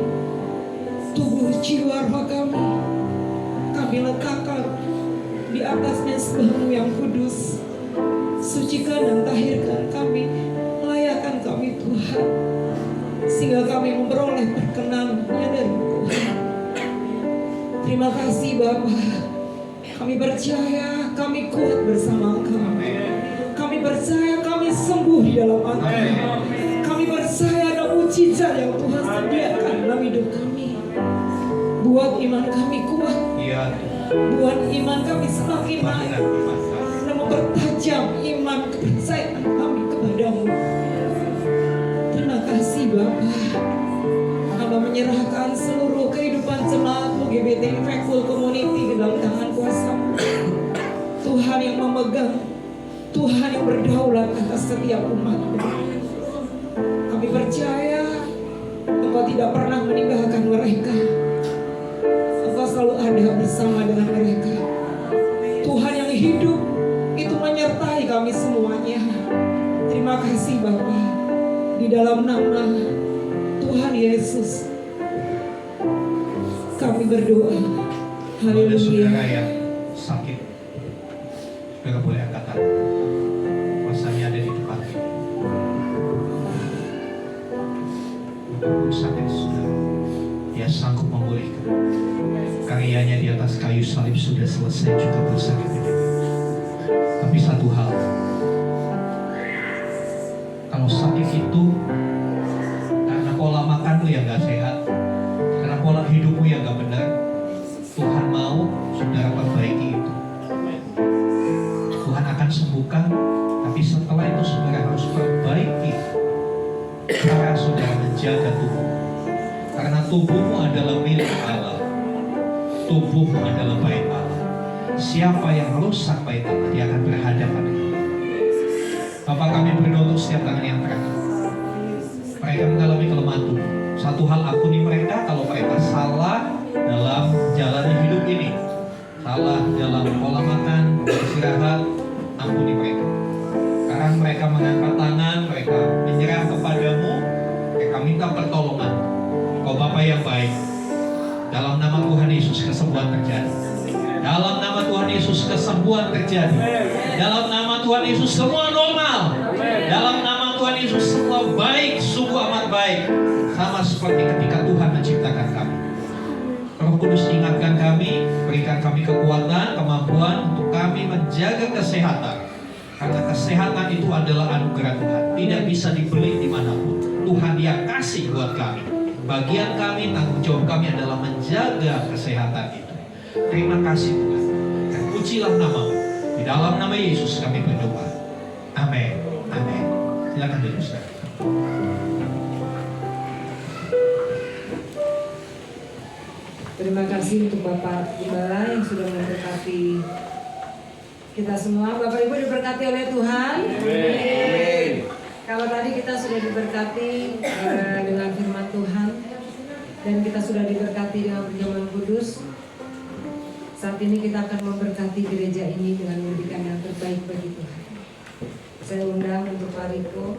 tubuh jiwa roh kami letakkan di atas mezbah-Mu yang kudus. Sucikan dan tahirkan kami, layakan kami Tuhan, sehingga kami memperoleh perkenan-Nya dari Tuhan. Terima kasih Bapa. Kami percaya kami kuat bersama Engkau. Kami percaya kami sembuh di dalam Engkau. Kami percaya ada mujizat yang Tuhan sediakan dalam hidup kami. Buat iman kami kuat, buat iman kami semakin naik, dan mempertajam iman kepercayaan kami kepada-Mu. Terima kasih Bapa. Hamba menyerahkan seluruh kehidupan jemaat LGBT Faithful Community ke dalam tangan kuasa-Mu. Tuhan yang memegang, Tuhan yang berdaulat atas setiap umat-Mu. Kami percaya Engkau tidak pernah meninggalkan mereka. Engkau selalu ada bersama dengan mereka. Tuhan yang hidup itu menyertai kami semuanya. Terima kasih Bapa. Di dalam nama Tuhan Yesus kami berdoa.
Haleluya. Saudara
Haleluya.
yang sakit, saudara boleh angkat tangan. Kuasanya ada di depan ini. Apapun sakit saudara, Dia sanggup memulihkan. Karyanya di atas kayu salib sudah selesai juga buat sakit ini. Tapi satu hal, kalau sakit itu karena pola makanmu yang gak sehat, karena pola hidupmu yang gak benar, Tuhan mau saudara perbaiki itu. Tuhan akan sembuhkan, tapi setelah itu saudara harus perbaiki cara saudara menjaga tubuh. Karena tubuhmu adalah milik Allah. Tubuhmu adalah bait Allah. Siapa yang rusak bait Allah, dia akan berhadapan dengan Allah. Bapak, kami berdoa untuk setiap tangan yang terangkat. Mereka mengalami kelemahan tubuh. Satu hal, ampuni mereka kalau mereka salah dalam jalani hidup ini, salah dalam pola makan, istirahat, ampuni mereka. Sekarang mereka mengangkat tangan, mereka menyerah kepadamu, mereka minta pertolongan. Kau Bapa yang baik, dalam nama Tuhan Yesus kesembuhan terjadi. Dalam nama Tuhan Yesus kesembuhan terjadi. Dalam nama Tuhan Yesus semua normal. Dalam nama Tuhan Yesus semua baik, sungguh amat baik. Sama seperti ketika Tuhan menciptakan kami. Roh Kudus ingatkan kami, berikan kami kekuatan, kemampuan untuk kami menjaga kesehatan. Karena kesehatan itu adalah anugerah Tuhan, tidak bisa dibeli dimanapun. Tuhan yang kasih buat kami. Bagian kami, tanggung jawab kami adalah menjaga kesehatan itu. Terima kasih Tuhan. Dan pujilah nama-Mu. Di dalam nama Yesus kami berdoa. Amin. Amin. Silakan duduk saudara.
Terima kasih untuk Bapak Gembala yang sudah memberkati kita semua. Bapak Ibu diberkati oleh Tuhan.
Amin.
Kalau tadi kita sudah diberkati dengan firman Tuhan dan kita sudah diberkati dengan perjamuan kudus, saat ini kita akan memberkati gereja ini dengan memberikan yang terbaik bagi Tuhan. Saya undang untuk Pak Riko.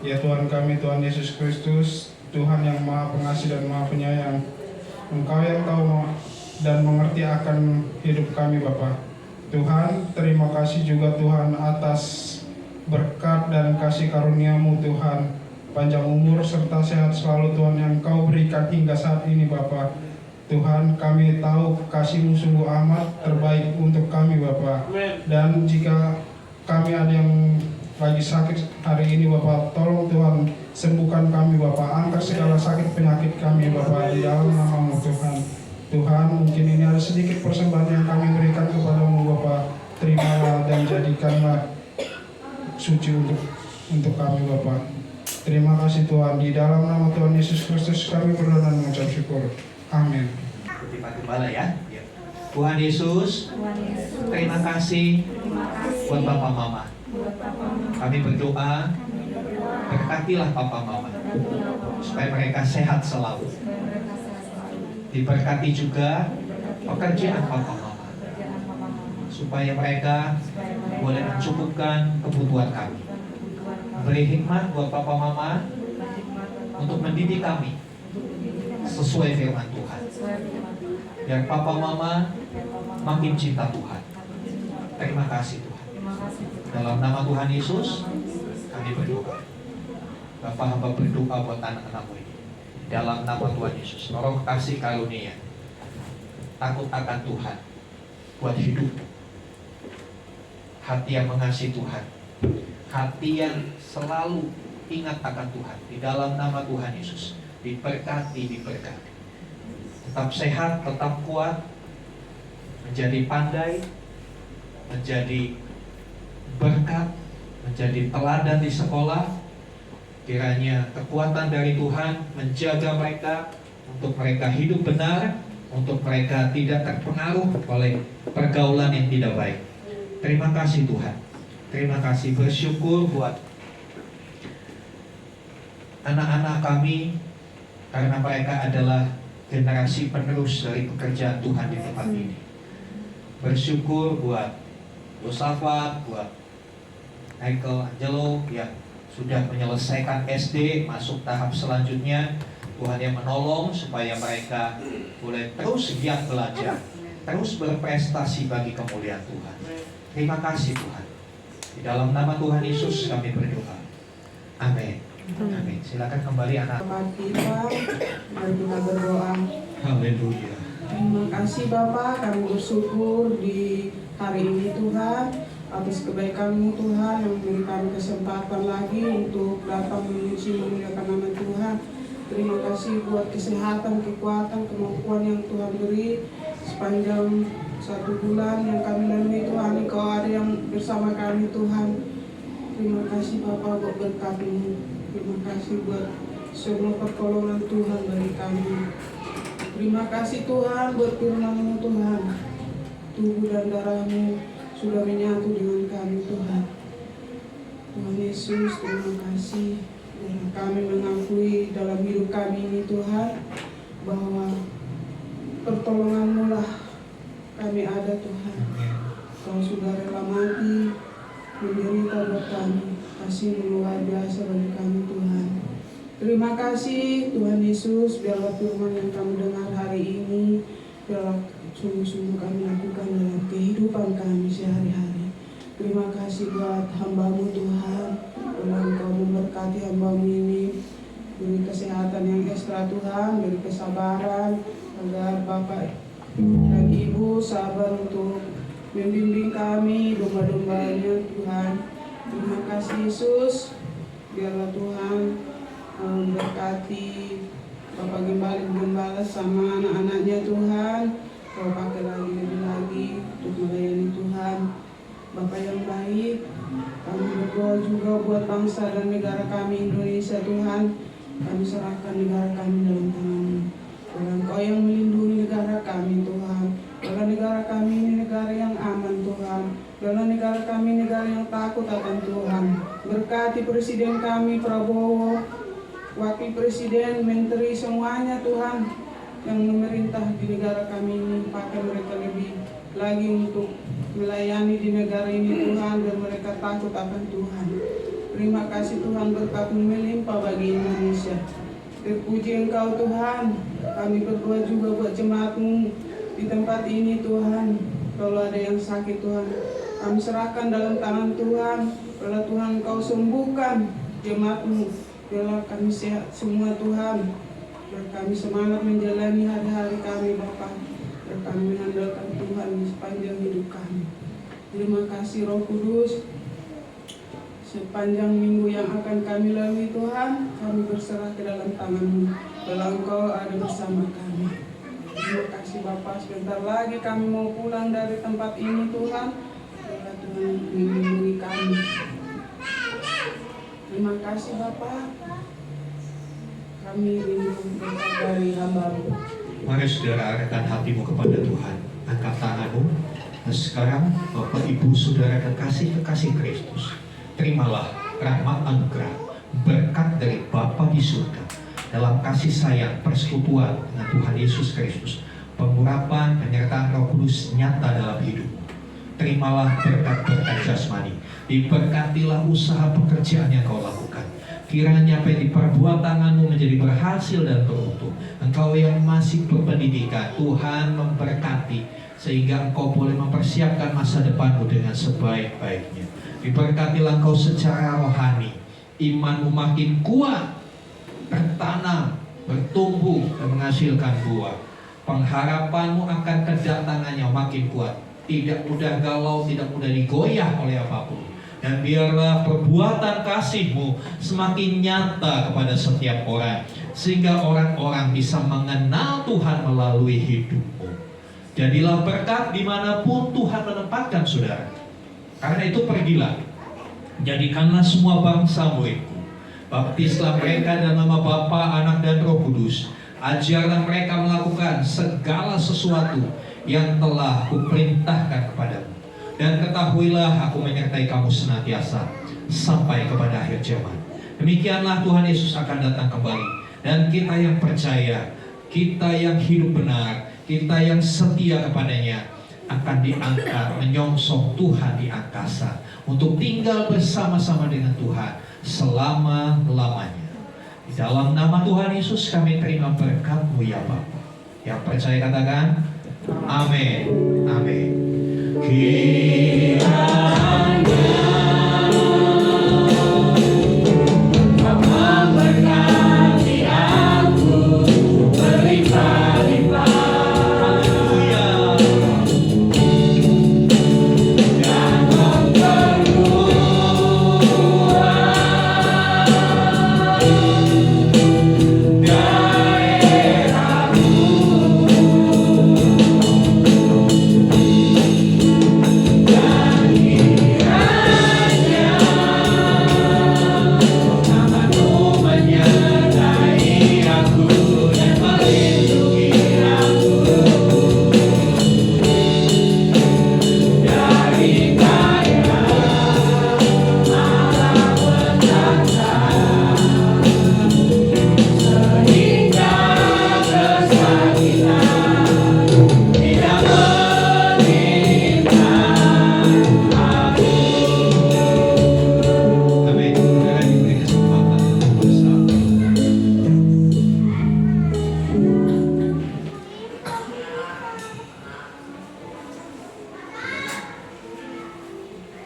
Ya Tuhan kami, Tuhan Yesus Kristus, Tuhan yang Maha Pengasih dan Maha Penyayang, Engkau yang tahu dan mengerti akan hidup kami Bapa. Tuhan, terima kasih juga Tuhan atas berkat dan kasih karunia-Mu Tuhan, panjang umur serta sehat selalu Tuhan yang Kau berikan hingga saat ini Bapa. Tuhan, kami tahu kasih-Mu sungguh amat terbaik untuk kami Bapa. Dan jika kami ada yang lagi sakit hari ini Bapak, tolong Tuhan sembuhkan kami Bapak, angkat segala sakit penyakit kami Bapak di dalam nama-Mu Tuhan. Tuhan, mungkin ini ada sedikit persembahan yang kami berikan kepada-Mu Bapak, terimalah dan jadikanlah suci untuk kami Bapak. Terima kasih Tuhan, di dalam nama Tuhan Yesus Kristus kami berdoa dan mengucap syukur. Amin.
Pak Gembala ya. Tuhan Yesus, terima kasih buat Bapak Mama. Kami berdoa, berkatilah Papa Mama supaya mereka sehat selalu. Diberkati juga pekerjaan Papa Mama supaya mereka boleh mencukupkan kebutuhan kami. Beri hikmat buat Papa Mama untuk mendidik kami sesuai firman Tuhan, biar Papa Mama makin cinta Tuhan. Terima kasih Tuhan. Dalam nama Tuhan Yesus kami berdoa. Bapa, hamba berdoa buat anak-anak-Mu ini. Dalam nama Tuhan Yesus, Roh kasih karunia, takut akan Tuhan buat hidup, hati yang mengasihi Tuhan, hati yang selalu ingat akan Tuhan. Di dalam nama Tuhan Yesus diberkati. Tetap sehat, tetap kuat, menjadi pandai, menjadi berkat, menjadi teladan di sekolah. Kiranya kekuatan dari Tuhan menjaga mereka, untuk mereka hidup benar, untuk mereka tidak terpengaruh oleh pergaulan yang tidak baik. Terima kasih Tuhan. Terima kasih, bersyukur buat anak-anak kami, karena mereka adalah generasi penerus dari pekerjaan Tuhan di tempat ini. Bersyukur buat Yosafat, buat Michael Angelo yang sudah menyelesaikan SD, masuk tahap selanjutnya. Tuhan yang menolong supaya mereka boleh terus giat belajar, terus berprestasi bagi kemuliaan Tuhan. Terima kasih Tuhan. Di dalam nama Tuhan Yesus kami berdoa. Amin. Amin. Silakan kembali anak.
Bapak kita, mari kita berdoa.
Haleluya.
Terima kasih Bapak, kami bersyukur di hari ini Tuhan atas kebaikan-Mu Tuhan yang memberi kami kesempatan lagi untuk datang memuji memuliakan nama Tuhan. Terima kasih buat kesehatan, kekuatan, kemampuan yang Tuhan beri sepanjang 1 bulan yang kami lalui Tuhan. Engkau ada yang bersama kami Tuhan. Terima kasih Bapak buat berkat-Mu. Terima kasih buat semua pertolongan Tuhan bagi kami. Terima kasih Tuhan buat firman-Mu Tuhan. Tubuh dan darah-Mu sudah menyatu dengan kami Tuhan. Tuhan Yesus, terima kasih. Dan kami mengakui dalam hidup kami ini Tuhan, bahwa pertolongan-Mu lah kami ada Tuhan. Kau sudah rela mati, menderita buat kami. Kasih-Mu luar biasa bagi kami Tuhan. Terima kasih Tuhan Yesus, biarlah firman yang kami dengar hari ini, biarlah sungguh-sungguh kami lakukan dalam kehidupan kami sehari-hari. Terima kasih buat hamba-Mu Tuhan, biarlah Engkau memberkati hamba-Mu ini, beri kesehatan yang ekstra Tuhan, beri kesabaran, agar Bapak dan Ibu sabar untuk membimbing kami, domba-dombanya Tuhan. Terima kasih Yesus, biarlah Tuhan memberkati Bapak Gembala sama anak-anaknya Tuhan. Kau pakai lagi lebih lagi untuk melayani Tuhan. Bapak yang baik, kami berdoa juga buat bangsa dan negara kami Indonesia Tuhan. Kami serahkan negara kami dalam tangan-Mu. Dan Kau yang melindungi negara kami Tuhan. Dalam negara kami ini negara yang aman Tuhan. Dalam negara kami negara yang takut akan Tuhan. Berkati Presiden kami Prabowo, Wakil Presiden, Menteri, semuanya Tuhan yang memerintah di negara kami ini, pakai mereka lebih lagi untuk melayani di negara ini Tuhan, dan mereka takut akan Tuhan. Terima kasih Tuhan, berkat-Mu melimpah bagi Indonesia. Terpuji Engkau Tuhan. Kami berdoa juga buat jemaat-Mu di tempat ini Tuhan. Kalau ada yang sakit Tuhan, kami serahkan dalam tangan Tuhan. Kalau Tuhan Engkau sembuhkan jemaat-Mu, biarlah kami sehat semua Tuhan. Biar kami semangat menjalani hari-hari kami Bapa. Biar kami mengandalkan Tuhan di sepanjang hidup kami. Terima kasih Roh Kudus. Sepanjang minggu yang akan kami lalui Tuhan, kami berserah ke dalam tangan-Mu. Kalau Engkau ada bersama kami. Terima kasih Bapa. Sebentar lagi kami mau pulang dari tempat ini Tuhan. Biarlah Tuhan melindungi kami. Terima kasih Bapak. Kami rindu berkat dari hamba-Mu.
Mari saudara arahkan hatimu kepada Tuhan. Angkat tanganmu. Nah, sekarang Bapak Ibu Saudara kekasih Kristus, terimalah rahmat anugerah berkat dari Bapa di surga dalam kasih sayang persekutuan dengan Tuhan Yesus Kristus, pengurapan penyertaan Roh Kudus nyata dalam hidupmu. Terimalah berkat-berkat jasmani, diberkatilah usaha pekerjaan yang kau lakukan. Kiranya apa yang diperbuat tanganmu menjadi berhasil dan beruntung. Engkau yang masih berpendidikan, Tuhan memberkati sehingga engkau boleh mempersiapkan masa depanmu dengan sebaik-baiknya. Diberkatilah engkau secara rohani, imanmu makin kuat, bertanam, bertumbuh dan menghasilkan buah. Pengharapanmu akan kedatangannya makin kuat, tidak mudah galau, tidak mudah digoyah oleh apapun. Dan biarlah perbuatan kasih-Mu semakin nyata kepada setiap orang, sehingga orang-orang bisa mengenal Tuhan melalui hidup-Mu. Jadilah berkat dimanapun Tuhan menempatkan saudara. Karena itu pergilah, jadikanlah semua bangsa murid-Mu. Baptislah mereka dalam nama Bapa, Anak, dan Roh Kudus. Ajarlah mereka melakukan segala sesuatu yang telah Kuperintahkan kepadamu. Dan ketahuilah aku menyertai kamu senantiasa sampai kepada akhir zaman. Demikianlah Tuhan Yesus akan datang kembali. Dan kita yang percaya, kita yang hidup benar, kita yang setia kepadanya akan diangkat menyongsong Tuhan di angkasa untuk tinggal bersama-sama dengan Tuhan selama-lamanya. Di dalam nama Tuhan Yesus kami terima berkat-Mu ya Bapa. Yang percaya katakan amin. Amin. Kiranya Bapa berkati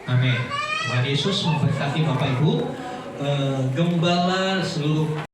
Amin. Tuhan Yesus memberkati Bapak Ibu, gembala seluruh